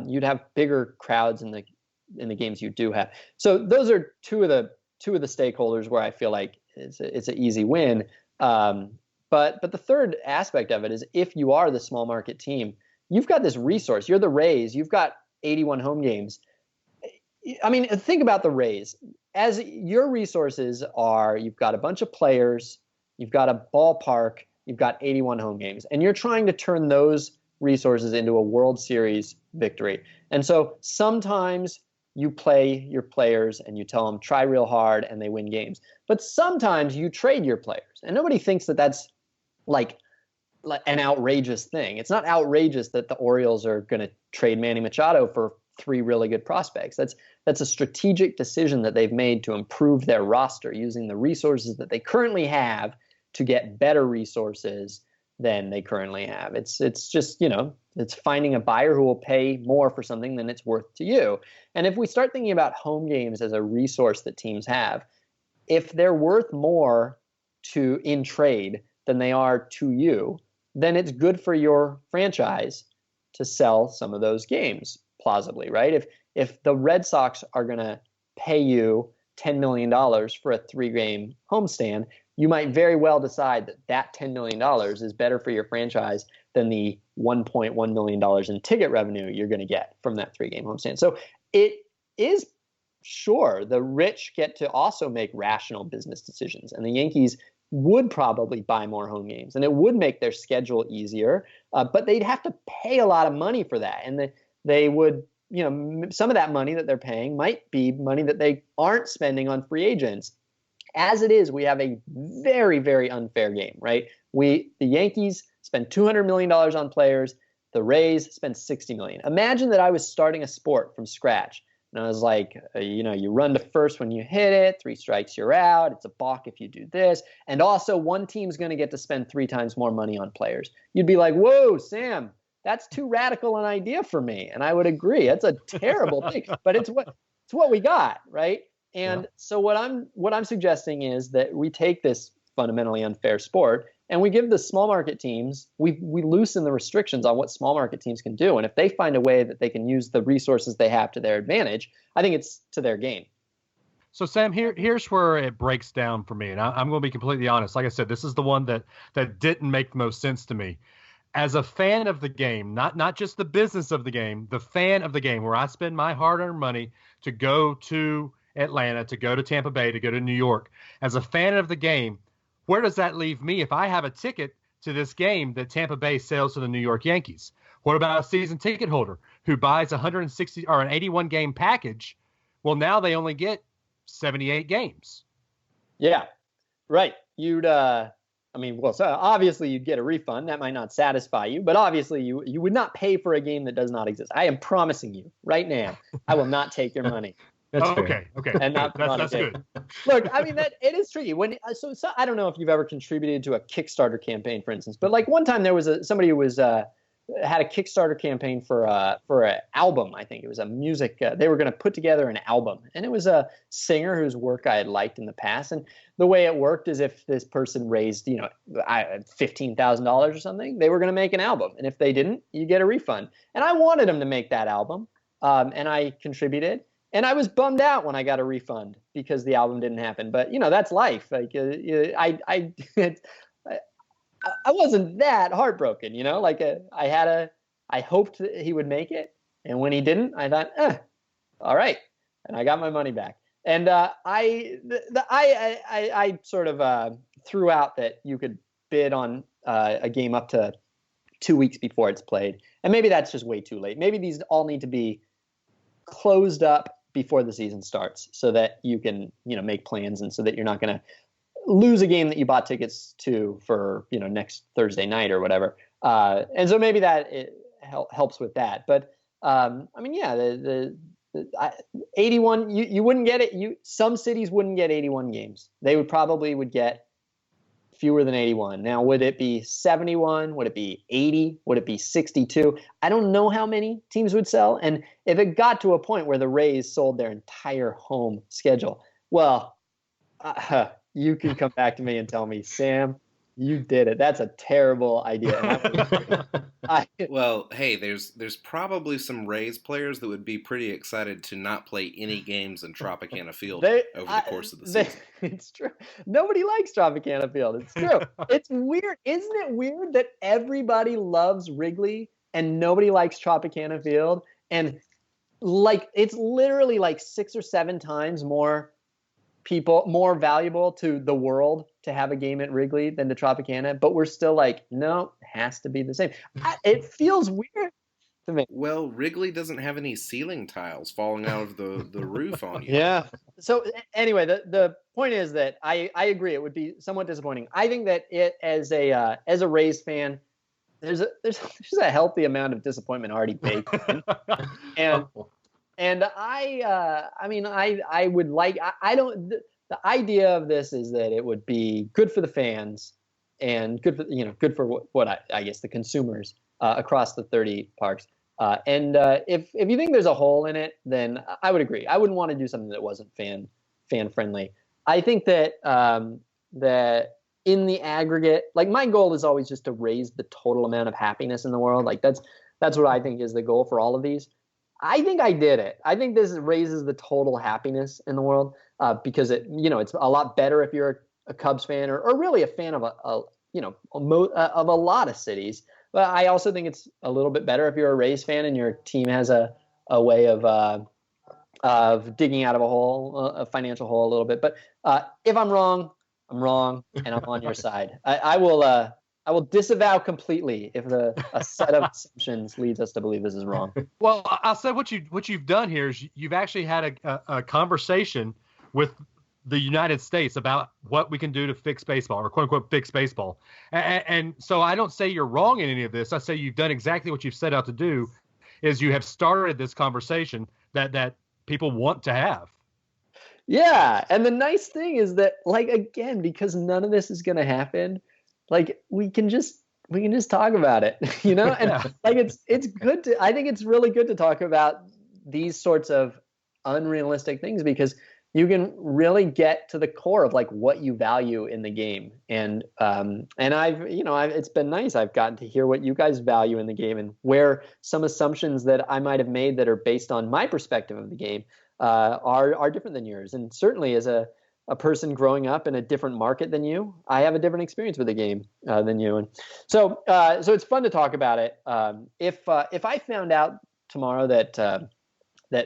you'd have bigger crowds in the games you do have. So those are two of the stakeholders where I feel like it's an easy win. But the third aspect of it is, if you are the small market team, you've got this resource. You're the Rays. You've got 81 home games. I mean, think about the Rays. As your resources are, you've got a bunch of players, you've got a ballpark, you've got 81 home games, and you're trying to turn those resources into a World Series victory. And so sometimes you play your players and you tell them, try real hard, and they win games. But sometimes you trade your players, and nobody thinks that that's like an outrageous thing. It's not outrageous that the Orioles are going to trade Manny Machado for 3 really good prospects. That's a strategic decision that they've made to improve their roster using the resources that they currently have to get better resources than they currently have. It's just, it's finding a buyer who will pay more for something than it's worth to you. And if we start thinking about home games as a resource that teams have, if they're worth more in trade than they are to you, then it's good for your franchise to sell some of those games plausibly, right? If the Red Sox are going to pay you $10 million for a 3-game homestand, you might very well decide that $10 million is better for your franchise than the $1.1 million in ticket revenue you're going to get from that 3-game homestand. So it is, sure, the rich get to also make rational business decisions, and the Yankees would probably buy more home games, and it would make their schedule easier. But they'd have to pay a lot of money for that, and they would, some of that money that they're paying might be money that they aren't spending on free agents. As it is, we have a very, very unfair game, right? The Yankees spend $200 million on players. The Rays spend $60 million. Imagine that I was starting a sport from scratch. And I was like, you run to first when you hit it, 3 strikes, you're out. It's a balk if you do this. And also, one team's going to get to spend 3 times more money on players. You'd be like, whoa, Sam, that's too radical an idea for me. And I would agree. That's a terrible thing. But it's what we got, right? And so what I'm suggesting is that we take this fundamentally unfair sport and we give the small market teams, we loosen the restrictions on what small market teams can do. And if they find a way that they can use the resources they have to their advantage, I think it's to their gain. So, Sam, here's where it breaks down for me. And I'm going to be completely honest. Like I said, this is the one that didn't make the most sense to me. As a fan of the game, not just the business of the game, the fan of the game, where I spend my hard-earned money to go to Atlanta, to go to Tampa Bay, to go to New York. As a fan of the game, where does that leave me if I have a ticket to this game that Tampa Bay sells to the New York Yankees? What about a season ticket holder who buys 160 or an 81 game package? Well, now they only get 78 games. Yeah, right. So obviously you'd get a refund. That might not satisfy you, but obviously you would not pay for a game that does not exist. I am promising you right now, I will not take your money. Okay. And that's good. Look, I mean, that it is tricky. So I don't know if you've ever contributed to a Kickstarter campaign, for instance, but like one time there was somebody who was had a Kickstarter campaign for an album. I think it was a music. They were going to put together an album, and it was a singer whose work I had liked in the past. And the way it worked is if this person raised, $15,000 or something, they were going to make an album, and if they didn't, you get a refund. And I wanted them to make that album, and I contributed. And I was bummed out when I got a refund because the album didn't happen. But that's life. Like I wasn't that heartbroken. I hoped that he would make it, and when he didn't, I thought, all right, and I got my money back. And I sort of threw out that you could bid on a game up to 2 weeks before it's played, and maybe that's just way too late. Maybe these all need to be closed up before the season starts so that you can, make plans, and so that you're not going to lose a game that you bought tickets to for, next Thursday night or whatever. And so maybe that it helps with that. But the 81, you wouldn't get it. Some cities wouldn't get 81 games. They would get fewer than 81. Now, would it be 71? Would it be 80? Would it be 62? I don't know how many teams would sell. And if it got to a point where the Rays sold their entire home schedule, well, you can come back to me and tell me, Sam, you did it. That's a terrible idea. Well, hey, there's probably some Rays players that would be pretty excited to not play any games in Tropicana Field over the course of the season. It's true. Nobody likes Tropicana Field. It's true. It's weird. Isn't it weird that everybody loves Wrigley and nobody likes Tropicana Field? And it's literally 6 or 7 times more valuable to the world to have a game at Wrigley than to Tropicana, but we're still no, it has to be the same. It feels weird to me. Well, Wrigley doesn't have any ceiling tiles falling out of the roof on you. Yeah. So anyway, the point is that I agree it would be somewhat disappointing. I think that it as a Rays fan, there's a healthy amount of disappointment already baked in. And I would like, the idea of this is that it would be good for the fans and good for what I guess the consumers across the 30 parks. And if you think there's a hole in it, then I would agree. I wouldn't want to do something that wasn't fan friendly. I think that that in the aggregate, my goal is always just to raise the total amount of happiness in the world. That's what I think is the goal for all of these. I think I did it. I think this raises the total happiness in the world because it's a lot better if you're a Cubs fan or really a fan of of a lot of cities. But I also think it's a little bit better if you're a Rays fan and your team has a way of digging out of a hole, a financial hole a little bit. But if I'm wrong, I'm wrong, and I'm on your side. I will disavow completely if a set of assumptions leads us to believe this is wrong. Well, I'll say what you've done here is you've actually had a conversation with the United States about what we can do to fix baseball, or quote unquote fix baseball. And so I don't say you're wrong in any of this. I say you've done exactly what you've set out to do, is you have started this conversation that people want to have. Yeah. And the nice thing is that, like, again, because none of this is going to happen, like, we can just talk about it, you know? And like, it's good to, I think it's really good to talk about these sorts of unrealistic things, because you can really get to the core of like what you value in the game. And it's been nice. I've gotten to hear what you guys value in the game, and where some assumptions that I might have made that are based on my perspective of the game are different than yours. And certainly as a person growing up in a different market than you, I have a different experience with the game than you. And so it's fun to talk about it. If I found out tomorrow that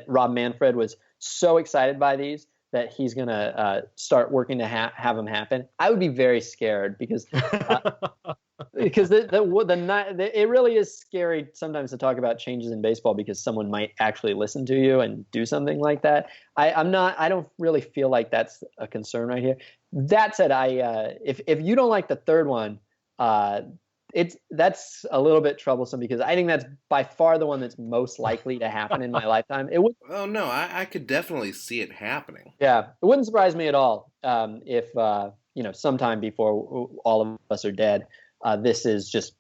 Rob Manfred was so excited by these that he's going to start working to have them happen, I would be very scared, because it really is scary sometimes to talk about changes in baseball, because someone might actually listen to you and do something like that. I don't really feel like that's a concern right here. That said, if you don't like the third one, that's a little bit troublesome, because I think that's by far the one that's most likely to happen in my lifetime. It would. Oh no, I could definitely see it happening. Yeah, it wouldn't surprise me at all if sometime before all of us are dead, this is just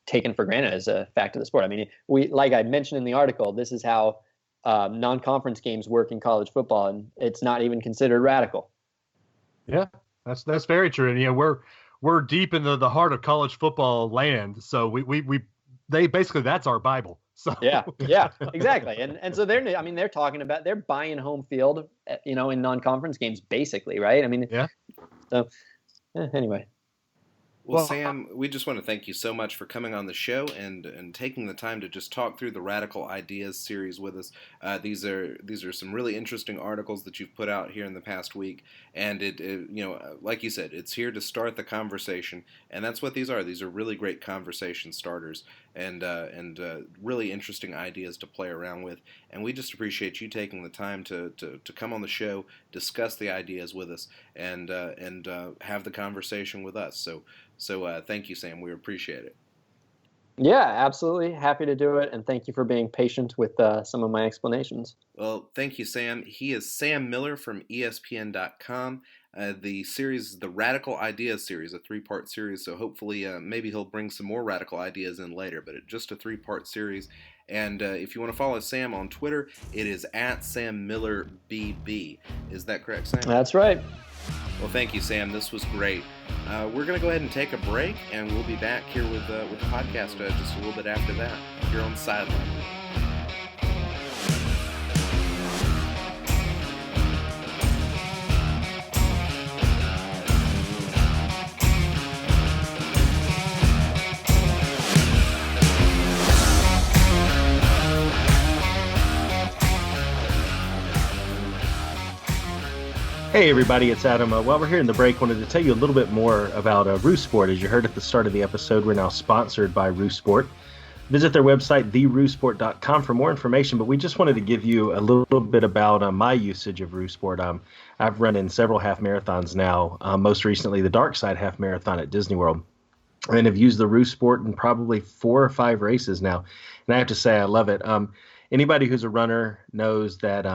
taken for granted as a fact of the sport. I mean, like I mentioned in the article, this is how non-conference games work in college football, and it's not even considered radical. Yeah, that's very true. And we're deep into the heart of college football land, so they basically, that's our Bible. So yeah, exactly. And so they're talking about, they're buying home field, in non-conference games, basically, right? I mean, yeah. So anyway. Well, Sam, we just want to thank you so much for coming on the show and taking the time to just talk through the Radical Ideas series with us. These are some really interesting articles that you've put out here in the past week, and it like you said, it's here to start the conversation, and that's what these are. These are really great conversation starters, and really interesting ideas to play around with. And we just appreciate you taking the time to come on the show, discuss the ideas with us, and have the conversation with us. So thank you, Sam. We appreciate it. Yeah, absolutely. Happy to do it. And thank you for being patient with some of my explanations. Well, thank you, Sam. He is Sam Miller from ESPN.com. The series, the Radical Ideas series, a 3-part series. So hopefully maybe he'll bring some more radical ideas in later, but just a 3-part series. And if you want to follow Sam on Twitter, it is @SamMillerBB. Is that correct, Sam? That's right. Well, thank you, Sam. This was great. We're going to go ahead and take a break, and we'll be back here with the podcast just a little bit after that, here on Sideline. Hey everybody, it's Adam. While we're here in the break, wanted to tell you a little bit more about Roost Sport. As you heard at the start of the episode, we're now sponsored by Roost Sport. Visit their website, theroostsport.com, for more information, but we just wanted to give you a little bit about my usage of Roost Sport. I've run in several half marathons now, most recently the Dark Side Half Marathon at Disney World, and have used the Roost Sport in probably 4 or 5 races now, and I have to say I love it. Anybody who's a runner knows that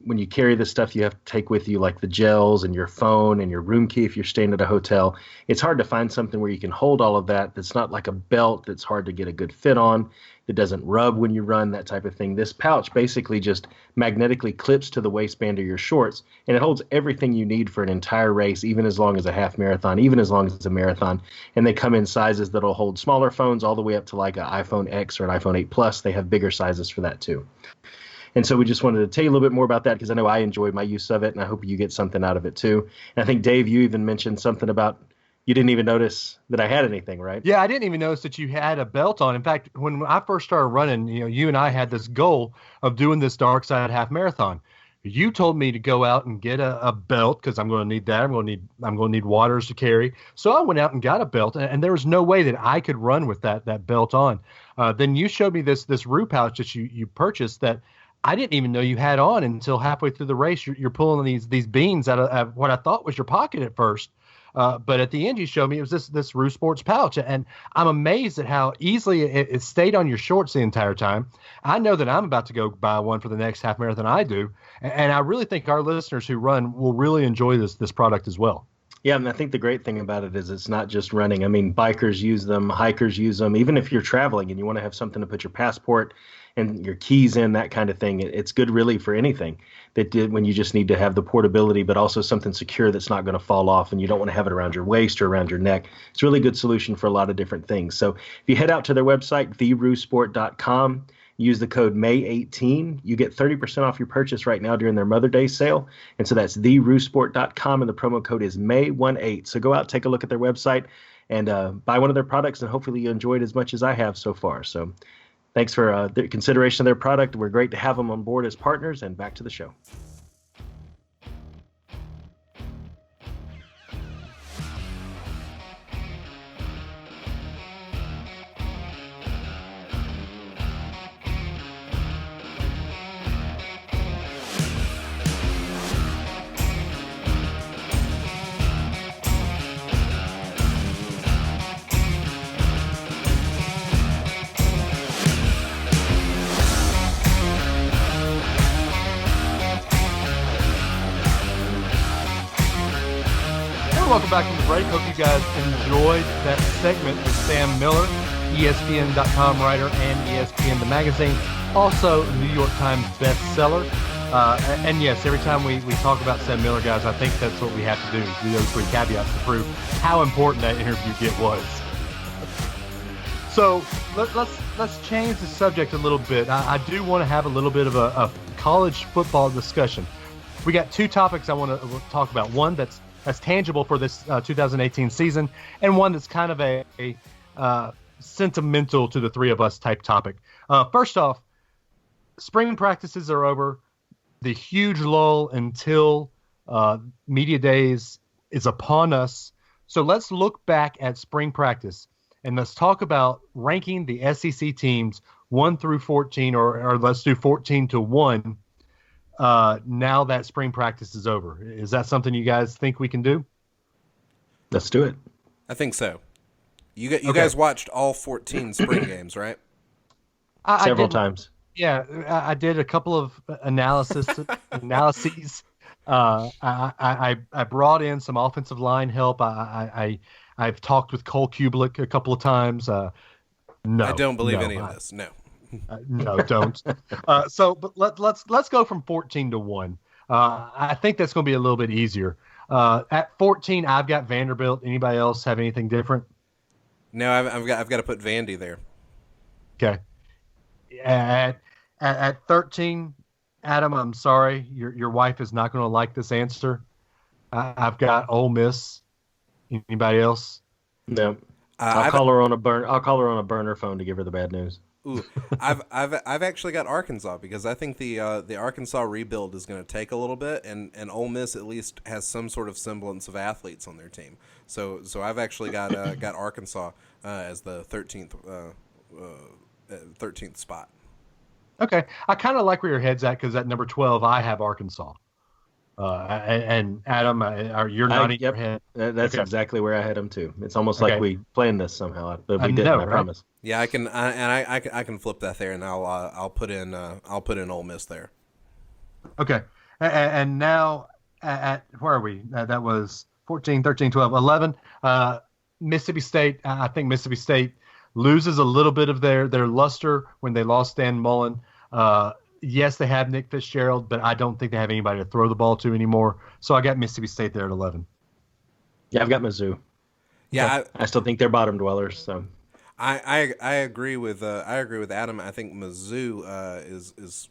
when you carry this stuff you have to take with you, like the gels and your phone and your room key if you're staying at a hotel, it's hard to find something where you can hold all of that that's not like a belt that's hard to get a good fit on, that doesn't rub when you run, that type of thing. This pouch basically just magnetically clips to the waistband of your shorts, and it holds everything you need for an entire race, even as long as a half marathon, even as long as it's a marathon. And they come in sizes that'll hold smaller phones all the way up to like an iPhone X or an iPhone 8 Plus. They have bigger sizes for that too. And so we just wanted to tell you a little bit more about that, because I know I enjoyed my use of it, and I hope you get something out of it too. And I think, Dave, you even mentioned something about you didn't even notice that I had anything, right? Yeah, I didn't even notice that you had a belt on. In fact, when I first started running, you and I had this goal of doing this Dark Side Half Marathon. You told me to go out and get a belt because I'm going to need that. I'm going to need waters to carry. So I went out and got a belt, and there was no way that I could run with that belt on. Then you showed me this Rue pouch that you purchased that I didn't even know you had on until halfway through the race. You're pulling these beans out of what I thought was your pocket at first. But at the end, you showed me it was this Rue Sports pouch, and I'm amazed at how easily it stayed on your shorts the entire time. I know that I'm about to go buy one for the next half marathon I do, and I really think our listeners who run will really enjoy this product as well. Yeah, and I think the great thing about it is it's not just running. I mean, bikers use them, hikers use them. Even if you're traveling and you want to have something to put your passport and your keys in, that kind of thing, it's good really for anything when you just need to have the portability, but also something secure that's not going to fall off and you don't want to have it around your waist or around your neck. It's a really good solution for a lot of different things. So if you head out to their website, therusport.com, use the code May18. You get 30% off your purchase right now during their Mother Day sale. And so that's therusport.com, and the promo code is May18. So go out, take a look at their website, and buy one of their products, and hopefully you enjoy it as much as I have so far. So thanks for the consideration of their product. We're great to have them on board as partners, and back to the show. Welcome back from the break. Hope you guys enjoyed that segment with Sam Miller, ESPN.com writer and ESPN The Magazine, also New York Times bestseller. And yes, every time we talk about Sam Miller, guys, I think that's what we have to do those three caveats to prove how important that interview was. So let's change the subject a little bit. I do want to have a little bit of a college football discussion. We got two topics I want to talk about. One that's tangible for this 2018 season, and one that's kind of a sentimental to the three of us type topic. First off, spring practices are over. The huge lull until media days is upon us. So let's look back at spring practice, and let's talk about ranking the SEC teams 1 through 14, or let's do 14 to 1. Now that spring practice is over. Is that something you guys think we can do? Let's do it. I think so. You guys watched all 14 spring games, right? Several times. Yeah, I did a couple of analyses. I brought in some offensive line help. I've talked with Cole Kublik a couple of times. No, I don't believe any of this. No. No, don't. But let's go from 14 to 1. I think that's going to be a little bit easier. At 14, I've got Vanderbilt. Anybody else have anything different? No, I've got to put Vandy there. Okay. At 13, Adam, I'm sorry, your wife is not going to like this answer. I've got Ole Miss. Anybody else? No. I'll call her on a burner phone to give her the bad news. Ooh, I've actually got Arkansas because I think the Arkansas rebuild is going to take a little bit, and Ole Miss at least has some sort of semblance of athletes on their team. So I've actually got Arkansas as the 13th spot. Okay, I kind of like where your head's at because at number 12 I have Arkansas. And Adam, you're nodding your head. That's exactly where I had them too. It's almost like we planned this somehow, but we didn't. I promise. Yeah, I can flip that there, and I'll put in Ole Miss there. Okay, and now at where are we? That was 14, 13, 12, 11. Mississippi State. I think Mississippi State loses a little bit of their luster when they lost Dan Mullen. Yes, they have Nick Fitzgerald, but I don't think they have anybody to throw the ball to anymore. So I got Mississippi State there at 11. Yeah, I've got Mizzou. Yeah, I still think they're bottom dwellers. So I agree with Adam. I think Mizzou is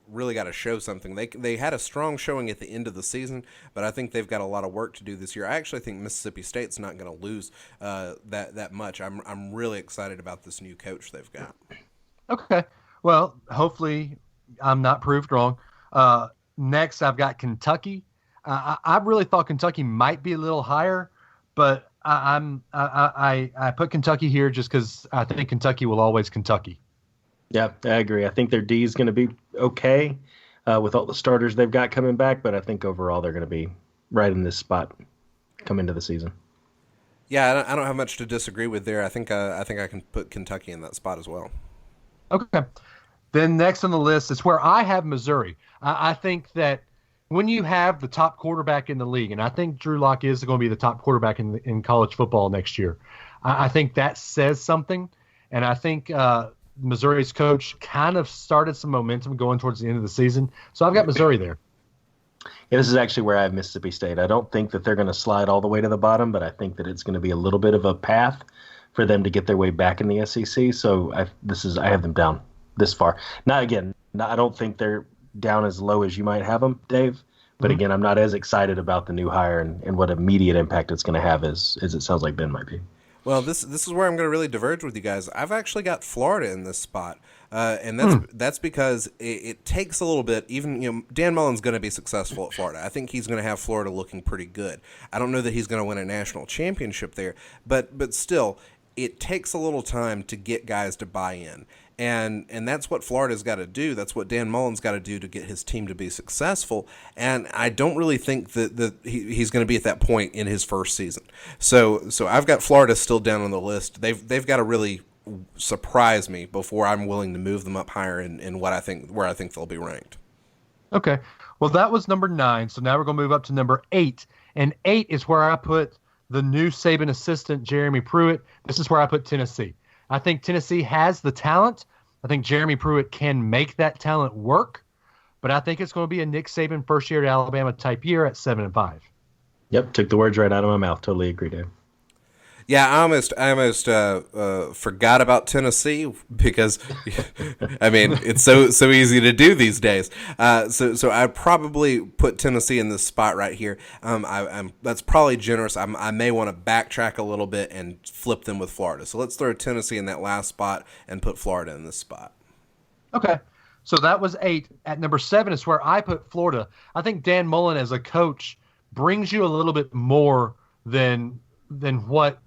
really got to show something. They had a strong showing at the end of the season, but I think they've got a lot of work to do this year. I actually think Mississippi State's not going to lose that much. I'm really excited about this new coach they've got. Okay, well, hopefully I'm not proved wrong. Next, I've got Kentucky. I really thought Kentucky might be a little higher, but I put Kentucky here just because I think Kentucky will always Kentucky. Yeah, I agree. I think their D is going to be okay with all the starters they've got coming back, but I think overall they're going to be right in this spot come into the season. Yeah, I don't have much to disagree with there. I think I can put Kentucky in that spot as well. Okay. Then next on the list is where I have Missouri. I think that when you have the top quarterback in the league, and I think Drew Lock is going to be the top quarterback in college football next year, I think that says something. And I think Missouri's coach kind of started some momentum going towards the end of the season. So I've got Missouri there. Yeah, this is actually where I have Mississippi State. I don't think that they're going to slide all the way to the bottom, but I think that it's going to be a little bit of a path for them to get their way back in the SEC. So I have them down this far. I don't think they're down as low as you might have them, Dave. But again, I'm not as excited about the new hire and what immediate impact it's going to have as it sounds like Ben might be. Well, this is where I'm going to really diverge with you guys. I've actually got Florida in this spot, and that's because it takes a little bit. Even Dan Mullen's going to be successful at Florida. I think he's going to have Florida looking pretty good. I don't know that he's going to win a national championship there, but still, it takes a little time to get guys to buy in. And that's what Florida's got to do. That's what Dan Mullen's got to do to get his team to be successful. And I don't really think that he's going to be at that point in his first season. So I've got Florida still down on the list. They've got to really surprise me before I'm willing to move them up higher in where I think they'll be ranked. Okay. Well, that was number 9. So now we're going to move up to number 8. And 8 is where I put the new Saban assistant, Jeremy Pruitt. This is where I put Tennessee. I think Tennessee has the talent. I think Jeremy Pruitt can make that talent work, but I think it's going to be a Nick Saban first year at Alabama type year at 7-5. Yep, took the words right out of my mouth. Totally agree, Dave. Yeah, I almost forgot about Tennessee because, I mean, it's so easy to do these days. So I'd probably put Tennessee in this spot right here. That's probably generous. I may want to backtrack a little bit and flip them with Florida. So let's throw Tennessee in that last spot and put Florida in this spot. Okay. So that was 8. At number 7 is where I put Florida. I think Dan Mullen as a coach brings you a little bit more than what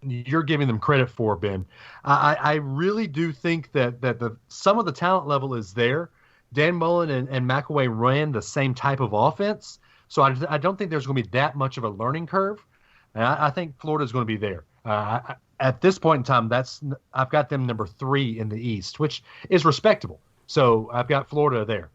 you're giving them credit for, Ben. I really do think that some of the talent level is there. Dan Mullen and McElway ran the same type of offense, so I don't think there's going to be that much of a learning curve. And I think Florida's going to be there. At this point in time, I've got them number 3 in the East, which is respectable. So I've got Florida there.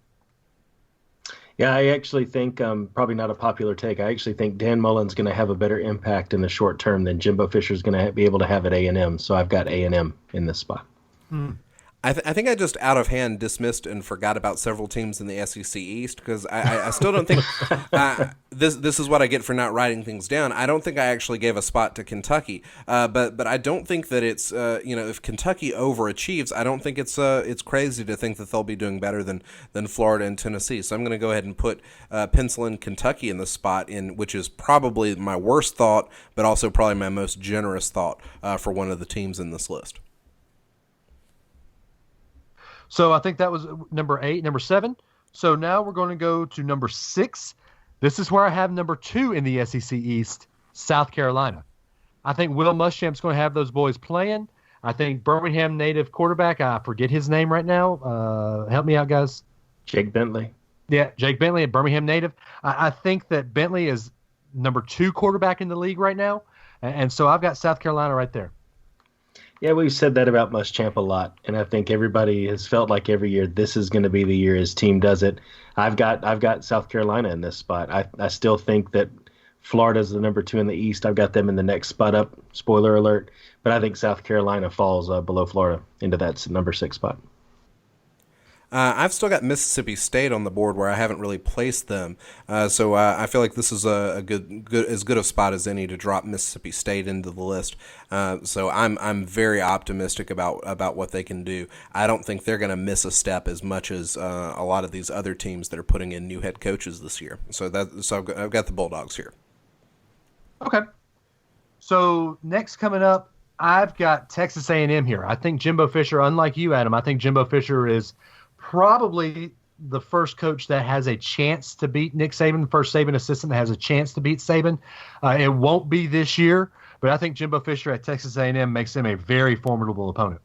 Yeah, I actually think, probably not a popular take, I actually think Dan Mullen's going to have a better impact in the short term than Jimbo Fisher's going to be able to have at A&M. So I've got A&M in this spot. I think I just out of hand dismissed and forgot about several teams in the SEC East because I still don't think this is what I get for not writing things down. I don't think I actually gave a spot to Kentucky, but I don't think that it's if Kentucky overachieves, I don't think it's crazy to think that they'll be doing better than Florida and Tennessee. So I'm going to go ahead and put pencil in Kentucky in the spot which is probably my worst thought, but also probably my most generous thought for one of the teams in this list. So I think that was number 8, number 7. So now we're going to go to number 6. This is where I have number 2 in the SEC East, South Carolina. I think Will Muschamp's going to have those boys playing. I think Birmingham native quarterback, I forget his name right now. Help me out, guys. Jake Bentley. Yeah, Jake Bentley, a Birmingham native. I think that Bentley is number 2 quarterback in the league right now. And so I've got South Carolina right there. Yeah, we've said that about Muschamp a lot, and I think everybody has felt like every year this is going to be the year his team does it. I've got South Carolina in this spot. I still think that Florida's the number 2 in the East. I've got them in the next spot up. Spoiler alert, but I think South Carolina falls below Florida into that number 6 spot. I've still got Mississippi State on the board where I haven't really placed them, so I feel like this is a good a spot as any to drop Mississippi State into the list. So I'm very optimistic about what they can do. I don't think they're going to miss a step as much as a lot of these other teams that are putting in new head coaches this year. So I've got the Bulldogs here. Okay. So next coming up, I've got Texas A&M here. I think Jimbo Fisher, unlike you, Adam, I think Jimbo Fisher is probably the first coach that has a chance to beat Nick Saban, the first Saban assistant that has a chance to beat Saban. It won't be this year, but I think Jimbo Fisher at Texas A&M makes him a very formidable opponent.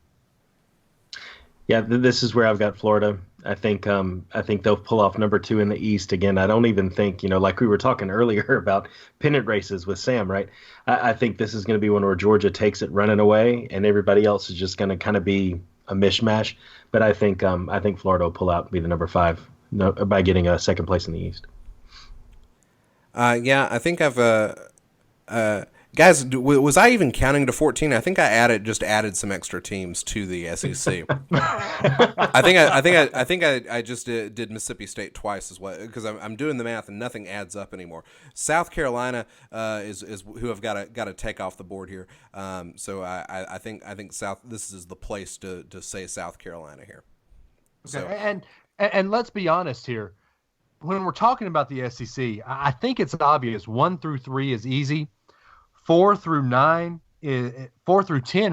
Yeah, this is where I've got Florida. I think they'll pull off number 2 in the East again. I don't even think, like we were talking earlier about pennant races with Sam, right? I think this is going to be one where Georgia takes it running away, and everybody else is just going to kind of be a mishmash. But I think Florida will pull out and be the number 5 by getting a second place in the East. I think I've guys, was I even counting to 14? I think I added some extra teams to the SEC. I think I just did Mississippi State twice as well, because I'm doing the math and nothing adds up anymore. South Carolina is who I've got to take off the board here. So I think this is the place to say South Carolina here. Okay. And let's be honest here. When we're talking about the SEC, I think it's obvious 1 through 3 is easy. 4 through 10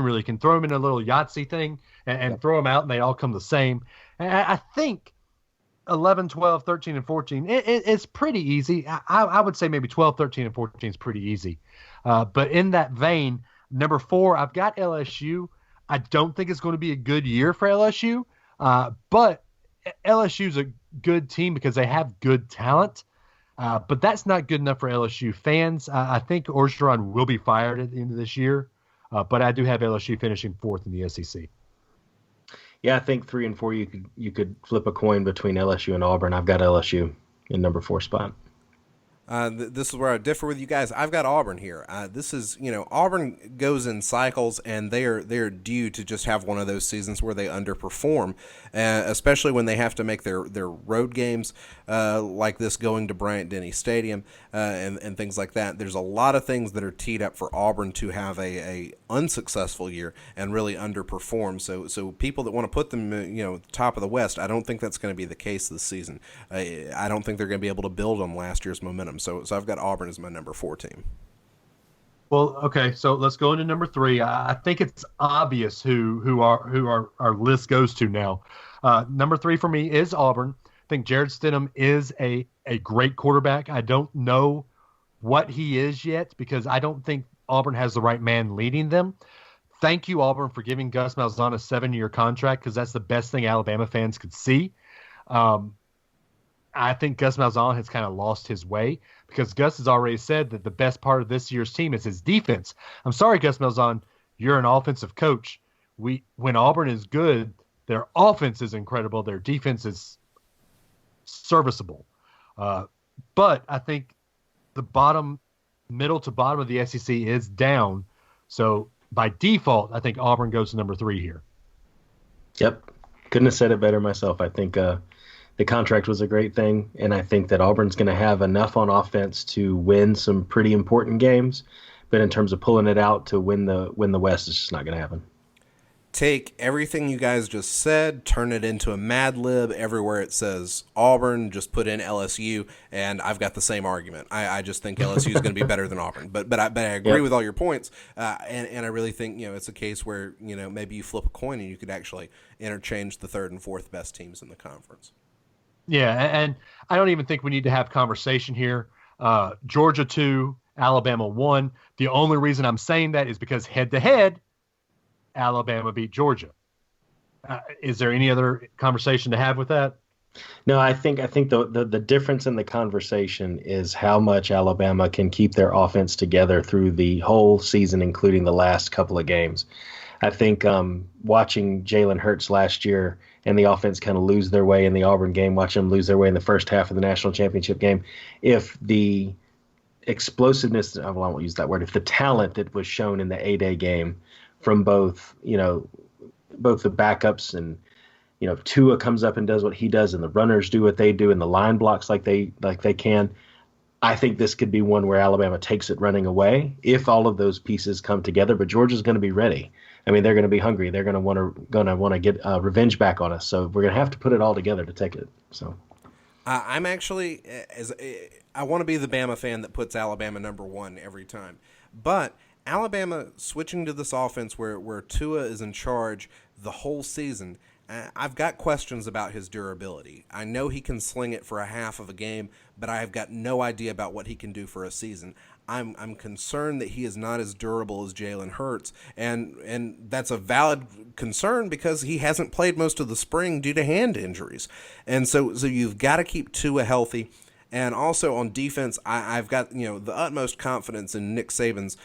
really can throw them in a little Yahtzee thing and throw them out, and they all come the same. And I think 11, 12, 13, and 14, it's pretty easy. I would say maybe 12, 13, and 14 is pretty easy. But in that vein, number 4, I've got LSU. I don't think it's going to be a good year for LSU, but LSU's a good team because they have good talent. But that's not good enough for LSU fans. I think Orgeron will be fired at the end of this year, but I do have LSU finishing 4th in the SEC. Yeah, I think 3 and 4 you could flip a coin between LSU and Auburn. I've got LSU in number 4 spot. This is where I differ with you guys. I've got Auburn here. This is, Auburn goes in cycles, and they're due to just have one of those seasons where they underperform, especially when they have to make their road games like this, going to Bryant-Denny Stadium and things like that. There's a lot of things that are teed up for Auburn to have a unsuccessful year and really underperform. So people that want to put them, top of the West, I don't think that's going to be the case this season. I don't think they're going to be able to build on last year's momentum. So I've got Auburn as my number 4 team. Well, okay, so let's go into number 3. I think it's obvious who our list goes to now. Number 3 for me is Auburn. I think Jared Stidham is a great quarterback. I don't know what he is yet because I don't think Auburn has the right man leading them. Thank you, Auburn, for giving Gus Malzahn a 7-year contract because that's the best thing Alabama fans could see. I think Gus Malzahn has kind of lost his way because Gus has already said that the best part of this year's team is his defense. I'm sorry, Gus Malzahn, you're an offensive coach. When Auburn is good, their offense is incredible. Their defense is serviceable. But I think the middle to bottom of the SEC is down. So by default, I think Auburn goes to number 3 here. Yep. Couldn't have said it better myself. I think the contract was a great thing, and I think that Auburn's going to have enough on offense to win some pretty important games, but in terms of pulling it out to win the West, it's just not going to happen. Take everything you guys just said, turn it into a Mad Lib. Everywhere it says Auburn, just put in LSU, and I've got the same argument. I just think LSU is going to be better than Auburn. But I agree with all your points, and I really think it's a case where maybe you flip a coin and you could actually interchange the 3rd and 4th best teams in the conference. Yeah, and I don't even think we need to have conversation here. Georgia 2, Alabama 1. The only reason I'm saying that is because head-to-head, Alabama beat Georgia. Is there any other conversation to have with that? No, I think the difference in the conversation is how much Alabama can keep their offense together through the whole season, including the last couple of games. I think watching Jalen Hurts last year and the offense kind of lose their way in the Auburn game, watching them lose their way in the first half of the national championship game, if the explosiveness, I won't use that word, if the talent that was shown in the A-Day game from both the backups and, Tua comes up and does what he does and the runners do what they do and the line blocks like they can, I think this could be one where Alabama takes it running away if all of those pieces come together. But Georgia's going to be ready. I mean, they're going to be hungry. They're going to want to get revenge back on us. So we're going to have to put it all together to take it. So I'm actually I want to be the Bama fan that puts Alabama number 1 every time, but Alabama switching to this offense where Tua is in charge the whole season, I've got questions about his durability. I know he can sling it for a half of a game, but I've got no idea about what he can do for a season. I'm concerned that he is not as durable as Jalen Hurts, and that's a valid concern because he hasn't played most of the spring due to hand injuries. And so you've got to keep Tua healthy. And also on defense, I've got the utmost confidence in Nick Saban's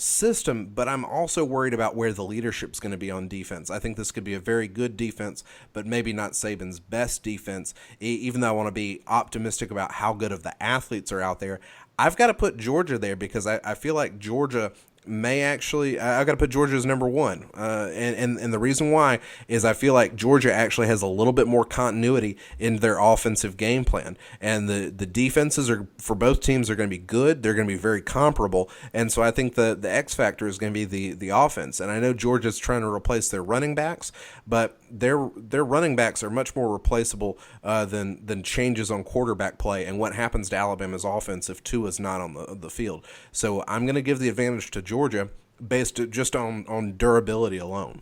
system, but I'm also worried about where the leadership's going to be on defense. I think this could be a very good defense, but maybe not Saban's best defense. Even though I want to be optimistic about how good of the athletes are out there, I've got to put Georgia there because I feel like Georgia may actually, I've got to put Georgia as number one. And the reason why is I feel like Georgia actually has a little bit more continuity in their offensive game plan. And the defenses are for both teams are going to be good. They're going to be very comparable. And so I think the X factor is going to be the offense. And I know Georgia's trying to replace their running backs, but their running backs are much more replaceable than changes on quarterback play and what happens to Alabama's offense if Tua's not on the field. So I'm going to give the advantage to Georgia based just on durability alone.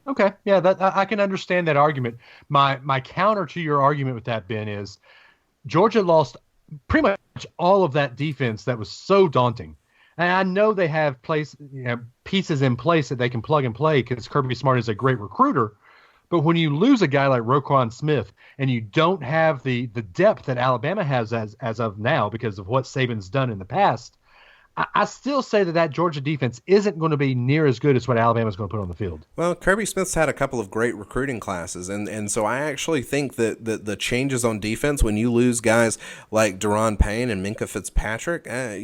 Okay, yeah, that I can understand that argument. My counter to your argument with that, Ben, is Georgia lost pretty much all of that defense that was so daunting. And I know they have pieces in place that they can plug and play because Kirby Smart is a great recruiter. But when you lose a guy like Roquan Smith and you don't have the depth that Alabama has as of now because of what Saban's done in the past, I still say that Georgia defense isn't going to be near as good as what Alabama's going to put on the field. Well, Kirby Smith's had a couple of great recruiting classes, and so I actually think that the changes on defense when you lose guys like Deron Payne and Minkah Fitzpatrick, Rashaan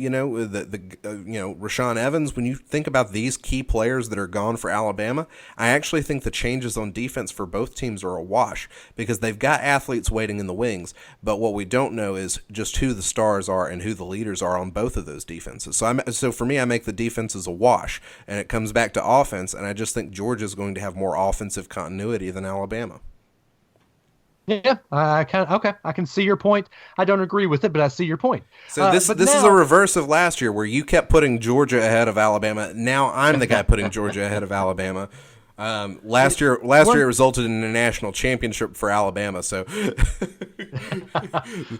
Evans, when you think about these key players that are gone for Alabama, I actually think the changes on defense for both teams are a wash because they've got athletes waiting in the wings, but what we don't know is just who the stars are and who the leaders are on both of those defenses. So for me, I make the defenses a wash, and it comes back to offense, and I just think Georgia's going to have more offensive continuity than Alabama. Yeah, I can see your point. I don't agree with it, but I see your point. So this is a reverse of last year where you kept putting Georgia ahead of Alabama. Now I'm the guy putting Georgia ahead of Alabama. Last year it resulted in a national championship for Alabama. So,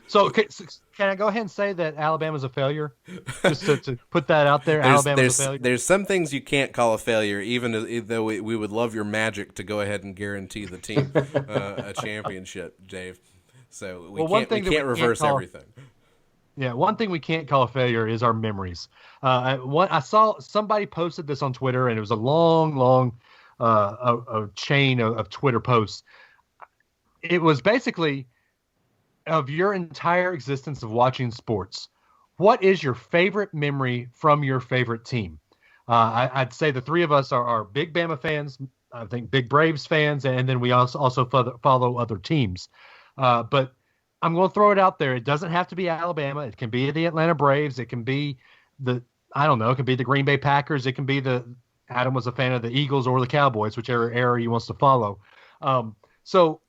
so can I go ahead and say that Alabama's a failure? Just to put that out there, Alabama's a failure. There's some things you can't call a failure, even though we would love your magic to go ahead and guarantee the team a championship, Dave. So we can't reverse everything. Yeah, one thing we can't call a failure is our memories. I saw somebody posted this on Twitter, and it was a long a chain of Twitter posts. It was basically of your entire existence of watching sports. What is your favorite memory from your favorite team? I'd say the three of us are big Bama fans. I think big Braves fans, and then we also follow other teams. But I'm going to throw it out there. It doesn't have to be Alabama. It can be the Atlanta Braves. It can be it could be the Green Bay Packers. It can be Adam was a fan of the Eagles or the Cowboys, whichever era he wants to follow. So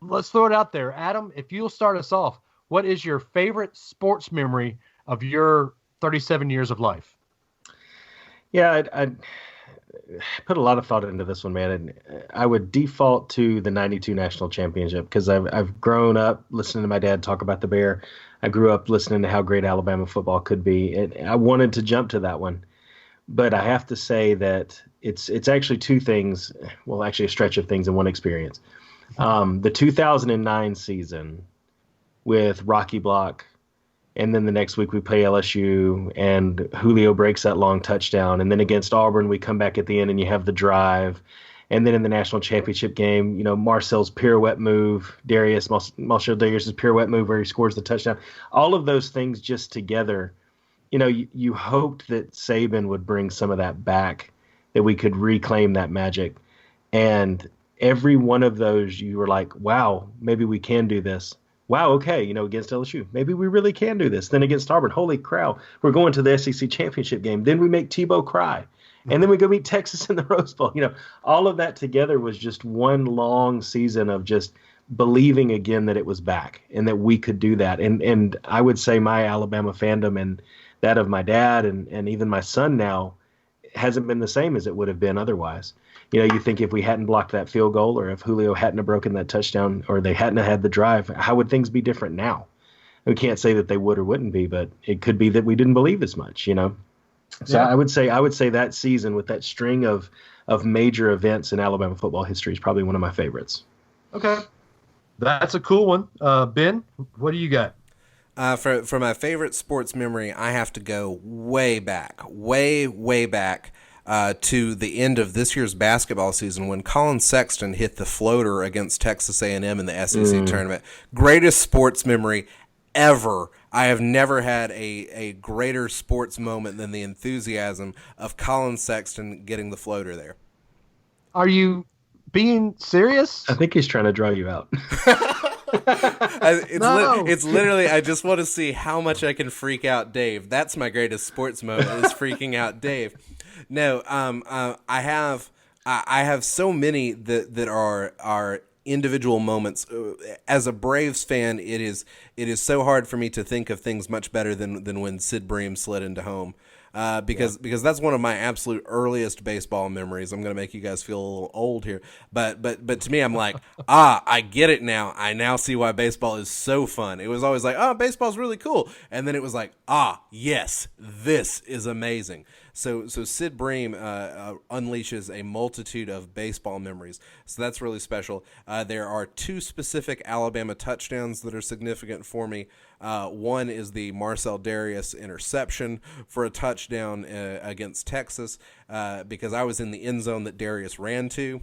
let's throw it out there. Adam, if you'll start us off, what is your favorite sports memory of your 37 years of life? Yeah, I put a lot of thought into this one, man. And I would default to the 92 National Championship because I've grown up listening to my dad talk about the Bear. I grew up listening to how great Alabama football could be. And I wanted to jump to that one. But I have to say that it's actually two things, well, actually a stretch of things in one experience. The 2009 season with Rocky Block, and then the next week we play LSU, and Julio breaks that long touchdown. And then against Auburn, we come back at the end, and you have the drive. And then in the national championship game, Marcel's pirouette move, Marcel Darius' pirouette move where he scores the touchdown. All of those things just together, you hoped that Saban would bring some of that back, that we could reclaim that magic. And every one of those, you were like, wow, maybe we can do this. Wow, okay, against LSU, maybe we really can do this. Then against Auburn, holy cow, we're going to the SEC championship game. Then we make Tebow cry. And then we go meet Texas in the Rose Bowl. All of that together was just one long season of just believing again that it was back and that we could do that. And I would say my Alabama fandom and that of my dad and even my son now hasn't been the same as it would have been otherwise. You think if we hadn't blocked that field goal, or if Julio hadn't have broken that touchdown, or they hadn't have had the drive, how would things be different now? We can't say that they would or wouldn't be, but it could be that we didn't believe as much, So yeah. I would say that season with that string of major events in Alabama football history is probably one of my favorites. Okay. That's a cool one. Ben, what do you got? For my favorite sports memory, I have to go way back, way back to the end of this year's basketball season when Colin Sexton hit the floater against Texas A&M in the SEC tournament. Greatest sports memory ever. I have never had a greater sports moment than the enthusiasm of Colin Sexton getting the floater there. Are you being serious? I think he's trying to draw you out. It's literally, I just want to see how much I can freak out Dave. That's my greatest sports moment, is freaking out Dave. No, I have so many that are individual moments. As a Braves fan, it is so hard for me to think of things much better than when Sid Bream slid into home. Because that's one of my absolute earliest baseball memories. I'm going to make you guys feel a little old here, but to me, I'm like, I get it now. I now see why baseball is so fun. It was always like, baseball's really cool, and then it was like, yes, this is amazing. So Sid Bream unleashes a multitude of baseball memories. So that's really special. There are two specific Alabama touchdowns that are significant for me. One is the Marcel Darius interception for a touchdown against Texas, because I was in the end zone that Darius ran to.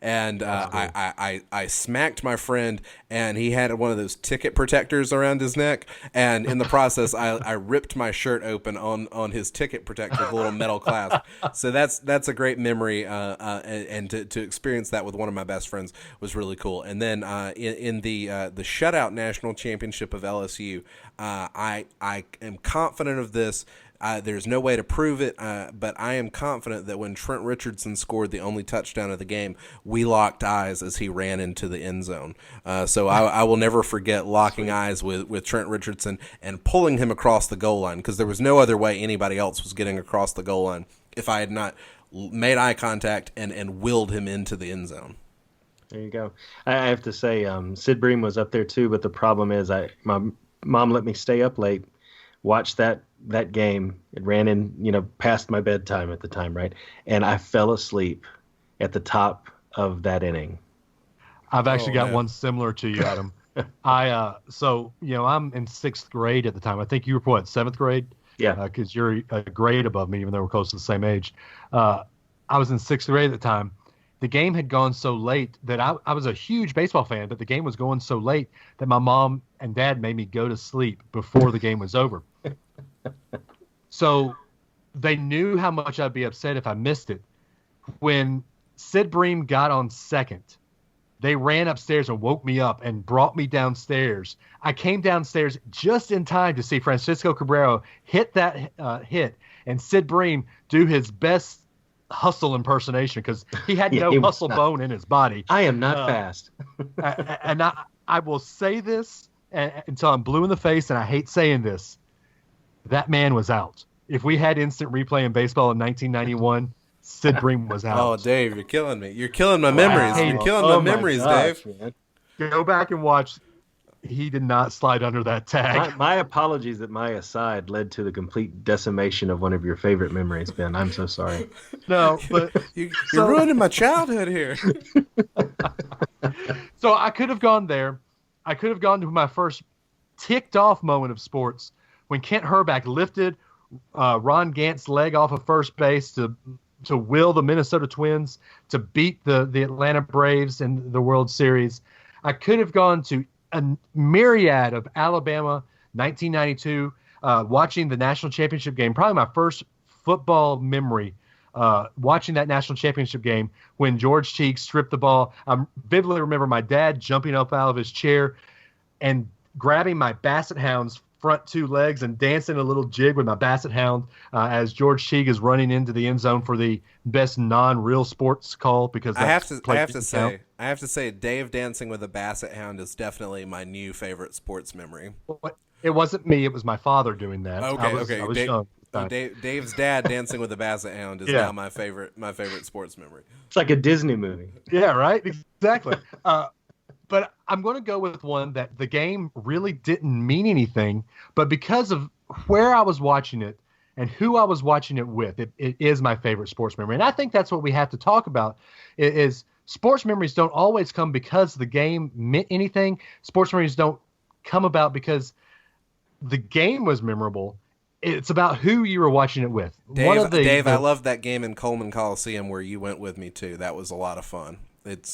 And I smacked my friend, and he had one of those ticket protectors around his neck, and in the process I ripped my shirt open on his ticket protector with a little metal clasp. So that's a great memory, and to experience that with one of my best friends was really cool. And then in the shutout national championship of LSU, I am confident of this. There's no way to prove it, but I am confident that when Trent Richardson scored the only touchdown of the game, we locked eyes as he ran into the end zone. So I will never forget locking eyes with Trent Richardson and pulling him across the goal line, because there was no other way anybody else was getting across the goal line if I had not made eye contact and willed him into the end zone. There you go. I have to say, Sid Bream was up there too, but the problem is my mom let me stay up late, watch that game. It ran in, past my bedtime at the time, right? And I fell asleep at the top of that inning. I've actually got one similar to you, Adam. I'm in sixth grade at the time. I think you were what, seventh grade? Yeah. Because you're a grade above me, even though we're close to the same age. I was in sixth grade at the time. The game had gone so late that I was a huge baseball fan, but the game was going so late that my mom and dad made me go to sleep before the game was over. So they knew how much I'd be upset if I missed it. When Sid Bream got on second, they ran upstairs and woke me up and brought me downstairs. I came downstairs just in time to see Francisco Cabrera hit that hit and Sid Bream do his best hustle impersonation, because he had no muscle bone in his body. I am not fast. And I will say this until I'm blue in the face, and I hate saying this. That man was out. If we had instant replay in baseball in 1991, Sid Bream was out. Oh, Dave, you're killing me. You're killing my memories. You're killing my memories, gosh, Dave. Man. Go back and watch. He did not slide under that tag. My apologies that my aside led to the complete decimation of one of your favorite memories, Ben. I'm so sorry. No, but you're ruining my childhood here. So I could have gone there. I could have gone to my first ticked off moment of sports when Kent Herbeck lifted Ron Gant's leg off of first base to will the Minnesota Twins to beat the Atlanta Braves in the World Series. I could have gone to a myriad of Alabama 1992, watching the national championship game, probably my first football memory, watching that national championship game when George Cheek stripped the ball. I vividly remember my dad jumping up out of his chair and grabbing my Basset Hound's front two legs and dancing a little jig with my Basset Hound as George Cheek is running into the end zone for the best non-real sports call, because I have to say Dave dancing with a Basset Hound is definitely my new favorite sports memory. It wasn't me, it was my father doing that. Okay. I was young. time. Dave's dad dancing with a basset hound is now my favorite sports memory. It's like a Disney movie. Yeah, right? Exactly. But I'm going to go with one that the game really didn't mean anything, but because of where I was watching it and who I was watching it with, it is my favorite sports memory. And I think that's what we have to talk about is sports memories don't always come because the game meant anything. Sports memories don't come about because the game was memorable. It's about who you were watching it with. Dave, I love that game in Coleman Coliseum where you went with me too. That was a lot of fun.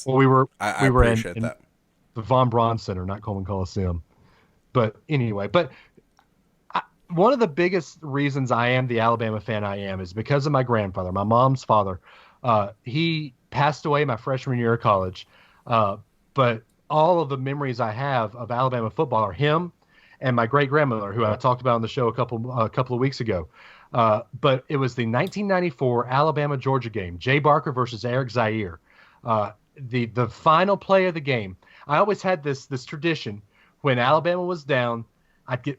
We were appreciate that. The Von Braun Center, not Coleman Coliseum. But anyway, one of the biggest reasons I am the Alabama fan I am is because of my grandfather, my mom's father. He passed away my freshman year of college. But all of the memories I have of Alabama football are him and my great grandmother, who I talked about on the show a couple of weeks ago. But it was the 1994 Alabama-Georgia game, Jay Barker versus Eric Zaire. The final play of the game. I always had this tradition when Alabama was down, I'd get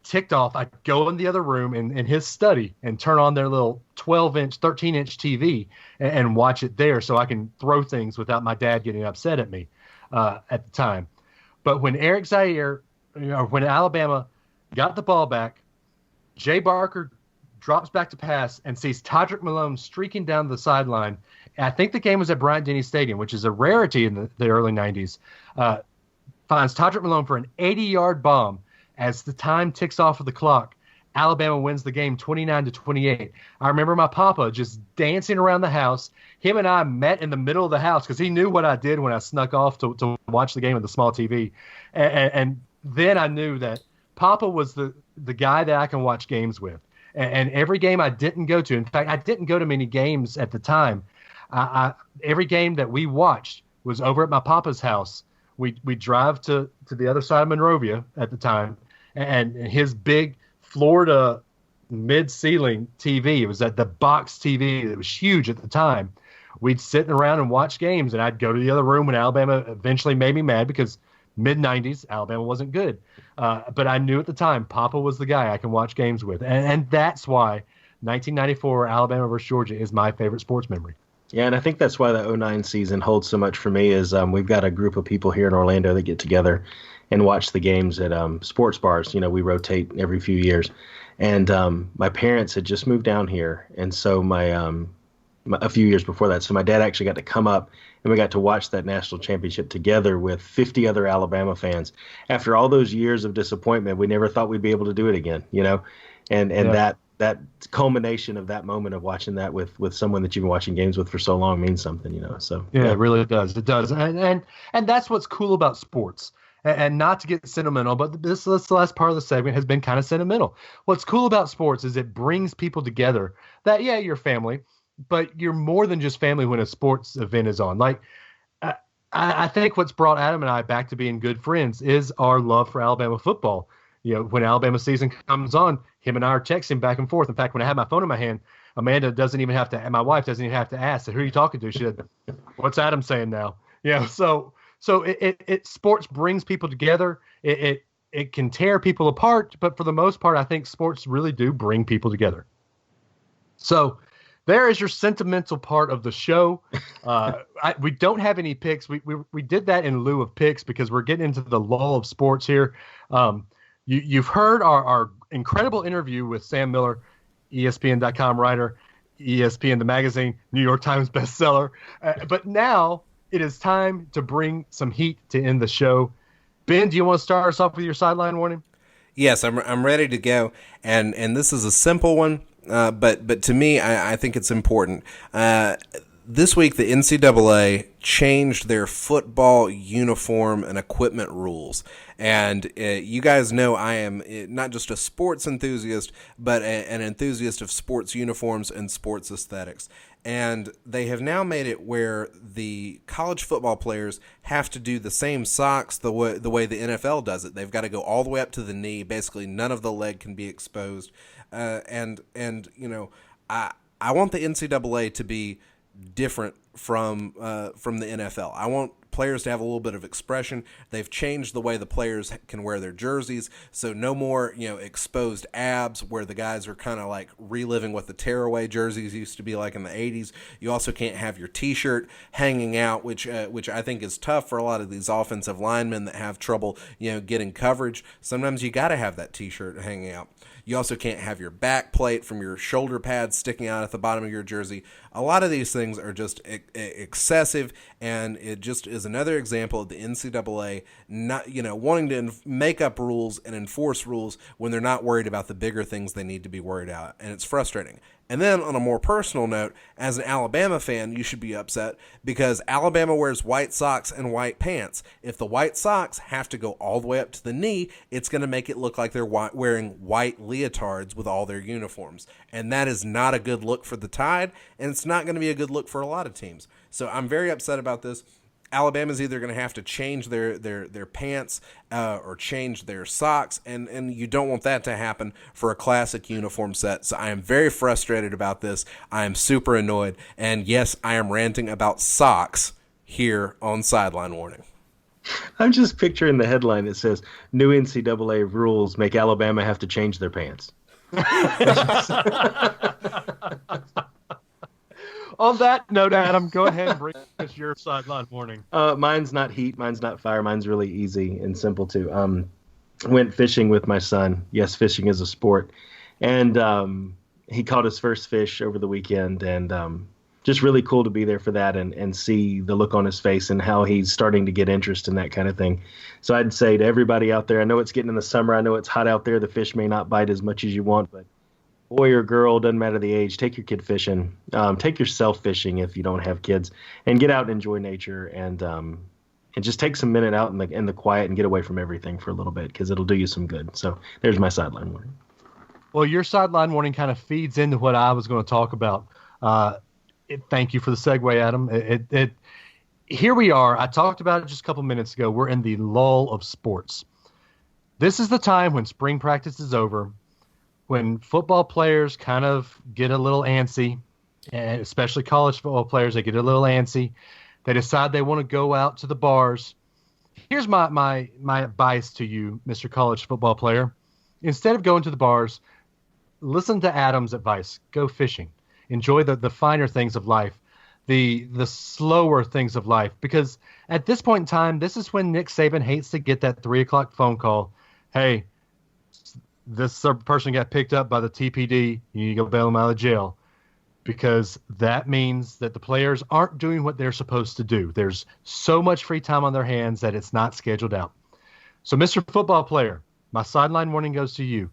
ticked off. I'd go in the other room in his study and turn on their little 12-inch, 13-inch TV and watch it there so I can throw things without my dad getting upset at me at the time. But when Eric Zaire, when Alabama got the ball back, Jay Barker drops back to pass and sees Todrick Malone streaking down the sideline. I think the game was at Bryant-Denny Stadium, which is a rarity in the early 90s. Finds Todrick Malone for an 80-yard bomb. As the time ticks off of the clock, Alabama wins the game 29-28. I remember my papa just dancing around the house. Him and I met in the middle of the house because he knew what I did when I snuck off to watch the game with the small TV. And then I knew that Papa was the guy that I can watch games with. And every game I didn't go to, in fact, I didn't go to many games at the time. Every game that we watched was over at my papa's house. We'd drive to the other side of Monrovia at the time, and his big Florida mid-ceiling TV, it was at the box TV that was huge at the time. We'd sit around and watch games, and I'd go to the other room when Alabama eventually made me mad because mid-90s, Alabama wasn't good. But I knew at the time Papa was the guy I can watch games with. And that's why 1994 Alabama versus Georgia is my favorite sports memory. Yeah, and I think that's why the 2009 season holds so much for me is we've got a group of people here in Orlando that get together and watch the games at sports bars. You know, we rotate every few years. And my parents had just moved down here, and so a few years before that. So my dad actually got to come up, and we got to watch that national championship together with 50 other Alabama fans. After all those years of disappointment, we never thought we'd be able to do it again, you know? And that culmination of that moment of watching that with someone that you've been watching games with for so long means something, you know? So yeah, it really does. It does. And that's what's cool about sports. And not to get sentimental, but this last part of the segment has been kind of sentimental. What's cool about sports is it brings people together that, yeah, you're family, but you're more than just family when a sports event is on. Like, I think what's brought Adam and I back to being good friends is our love for Alabama football. You know, when Alabama season comes on, him and I are texting back and forth. In fact, when I have my phone in my hand, Amanda doesn't even have to, and my wife doesn't even have to ask, who are you talking to? She said, what's Adam saying now? Yeah, so it sports brings people together. It can tear people apart, but for the most part, I think sports really do bring people together. So there is your sentimental part of the show. We don't have any picks. We did that in lieu of picks because we're getting into the lull of sports here. You've heard our incredible interview with Sam Miller, ESPN.com writer, ESPN The Magazine, New York Times bestseller. But now it is time to bring some heat to end the show. Ben, do you want to start us off with your sideline warning? Yes, I'm ready to go. And this is a simple one, but to me, I think it's important. This week, the NCAA changed their football uniform and equipment rules. And you guys know I am not just a sports enthusiast, but an enthusiast of sports uniforms and sports aesthetics. And they have now made it where the college football players have to do the same socks the way the NFL does it. They've got to go all the way up to the knee. Basically, none of the leg can be exposed. And you know, I want the NCAA to be different from the NFL. I want players to have a little bit of expression. They've changed the way the players can wear their jerseys, so no more exposed abs where the guys are kind of like reliving what the tearaway jerseys used to be like in the 80s. You also can't have your t-shirt hanging out, which I think is tough for a lot of these offensive linemen that have trouble getting coverage. Sometimes you got to have that t-shirt hanging out. You also can't have your back plate from your shoulder pads sticking out at the bottom of your jersey. A lot of these things are just excessive, and it just is another example of the NCAA not, wanting to make up rules and enforce rules when they're not worried about the bigger things they need to be worried about, and it's frustrating. And then on a more personal note, as an Alabama fan, you should be upset because Alabama wears white socks and white pants. If the white socks have to go all the way up to the knee, it's going to make it look like they're wearing white leotards with all their uniforms. And that is not a good look for the Tide, and it's not going to be a good look for a lot of teams. So I'm very upset about this. Alabama's either going to have to change their pants or change their socks, and you don't want that to happen for a classic uniform set. So I am very frustrated about this. I am super annoyed. And yes, I am ranting about socks here on Sideline Warning. I'm just picturing the headline that says, "New NCAA rules make Alabama have to change their pants." On that note, Adam, go ahead and bring us your Sideline Warning. Mine's not heat. Mine's not fire. Mine's really easy and simple, too. Went fishing with my son. Yes, fishing is a sport. And he caught his first fish over the weekend. And just really cool to be there for that and see the look on his face and how he's starting to get interest in that kind of thing. So I'd say to everybody out there, I know it's getting in the summer. I know it's hot out there. The fish may not bite as much as you want, but boy or girl, doesn't matter the age, take your kid fishing. Take yourself fishing if you don't have kids, and get out and enjoy nature, and just take some minute out in the quiet and get away from everything for a little bit, because it'll do you some good. So there's my Sideline Warning. Well, your Sideline Warning kind of feeds into what I was going to talk about. Thank you for the segue, Adam. Here we are. I talked about it just a couple minutes ago. We're in the lull of sports. This is the time when spring practice is over, when football players kind of get a little antsy, and especially college football players, they get a little antsy. They decide they want to go out to the bars. Here's my advice to you, Mr. College football player. Instead of going to the bars, listen to Adam's advice. Go fishing. Enjoy the finer things of life, the slower things of life. Because at this point in time, this is when Nick Saban hates to get that 3 o'clock phone call. Hey, this person got picked up by the TPD. You need to go bail them out of jail, because that means that the players aren't doing what they're supposed to do. There's so much free time on their hands that it's not scheduled out. So, Mr. Football Player, my Sideline Warning goes to you.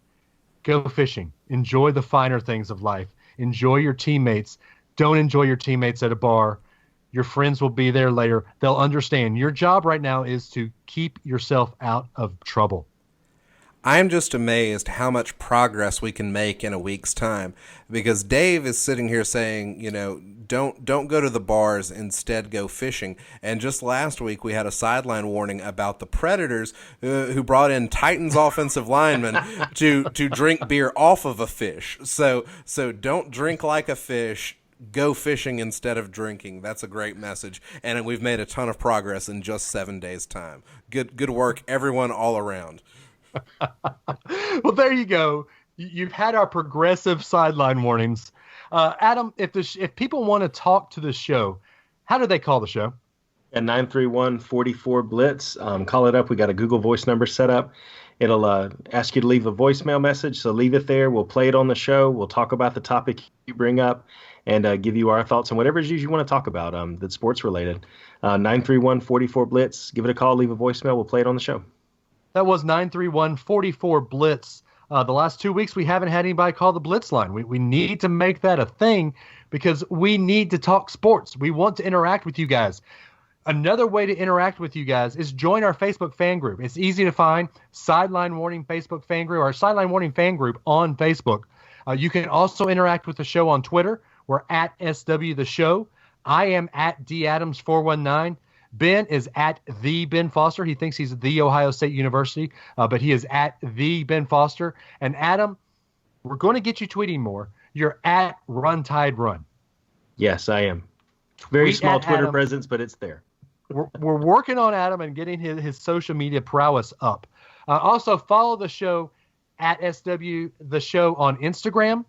Go fishing. Enjoy the finer things of life. Enjoy your teammates. Don't enjoy your teammates at a bar. Your friends will be there later. They'll understand. Your job right now is to keep yourself out of trouble. I'm just amazed how much progress we can make in a week's time, because Dave is sitting here saying, don't go to the bars, instead go fishing. And just last week we had a Sideline Warning about the Predators who brought in Titans offensive linemen to drink beer off of a fish. So don't drink like a fish. Go fishing instead of drinking. That's a great message, and we've made a ton of progress in just 7 days' time. Good work, everyone, all around. Well, there you go. You've had our progressive Sideline Warnings. Adam, if people want to talk to the show, how do they call the show? At 931-44-BLITZ. Call it up. We got a Google Voice number set up. It'll ask you to leave a voicemail message, so leave it there. We'll play it on the show. We'll talk about the topic you bring up and give you our thoughts on whatever it is you want to talk about that's sports related. 931-44-BLITZ. Give it a call. Leave a voicemail. We'll play it on the show. That was 931-44-BLITZ. The last 2 weeks, we haven't had anybody call the Blitz line. We need to make that a thing, because we need to talk sports. We want to interact with you guys. Another way to interact with you guys is join our Facebook fan group. It's easy to find. Sideline Warning Facebook fan group, or Sideline Warning fan group on Facebook. You can also interact with the show on Twitter. We're at SW The Show. I am at DAdams419. Ben is at the Ben Foster. He thinks he's at the Ohio State University, but he is at the Ben Foster. And Adam, we're going to get you tweeting more. You're at Run Tide Run. Yes, I am. Very small Twitter presence, but it's there. we're working on Adam and getting his social media prowess up. Also, follow the show at SW The Show on Instagram.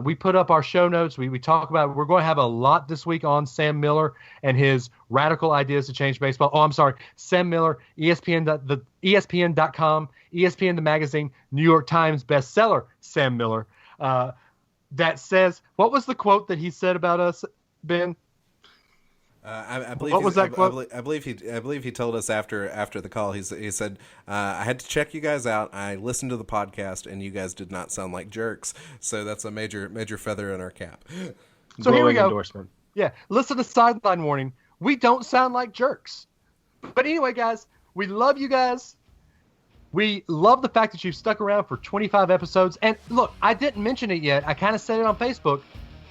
We put up our show notes. We talk about, we're going to have a lot this week on Sam Miller and his radical ideas to change baseball. Oh, I'm sorry. Sam Miller, ESPN.com, ESPN The Magazine, New York Times bestseller, Sam Miller. That says, what was the quote that he said about us, Ben? I believe what was that quote? I believe he told us after the call. He said, "I had to check you guys out. I listened to the podcast, and you guys did not sound like jerks." So that's a major feather in our cap. So here we go. Endorsement. Yeah, listen to Sideline Warning. We don't sound like jerks. But anyway, guys, we love you guys. We love the fact that you've stuck around for 25 episodes. And look, I didn't mention it yet. I kind of said it on Facebook.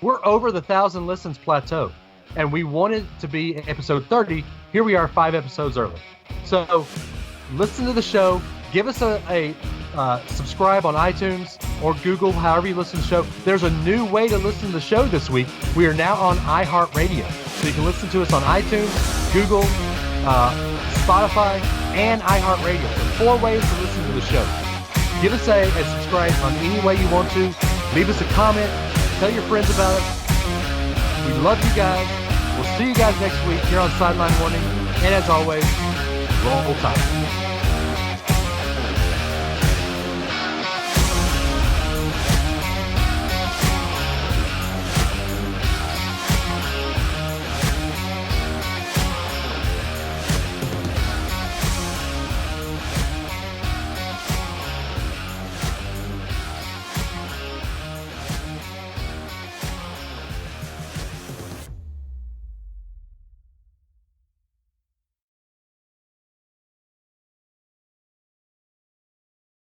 We're over the 1,000 listens plateau. And we wanted to be in episode 30. Here we are 5 episodes early. So listen to the show. Give us a subscribe on iTunes or Google, however you listen to the show. There's a new way to listen to the show this week. We are now on iHeartRadio. So you can listen to us on iTunes, Google, Spotify, and iHeartRadio. So 4 ways to listen to the show. Give us a subscribe on any way you want to. Leave us a comment. Tell your friends about it. We love you guys. We'll see you guys next week here on Sideline Warning. And as always, roll tide.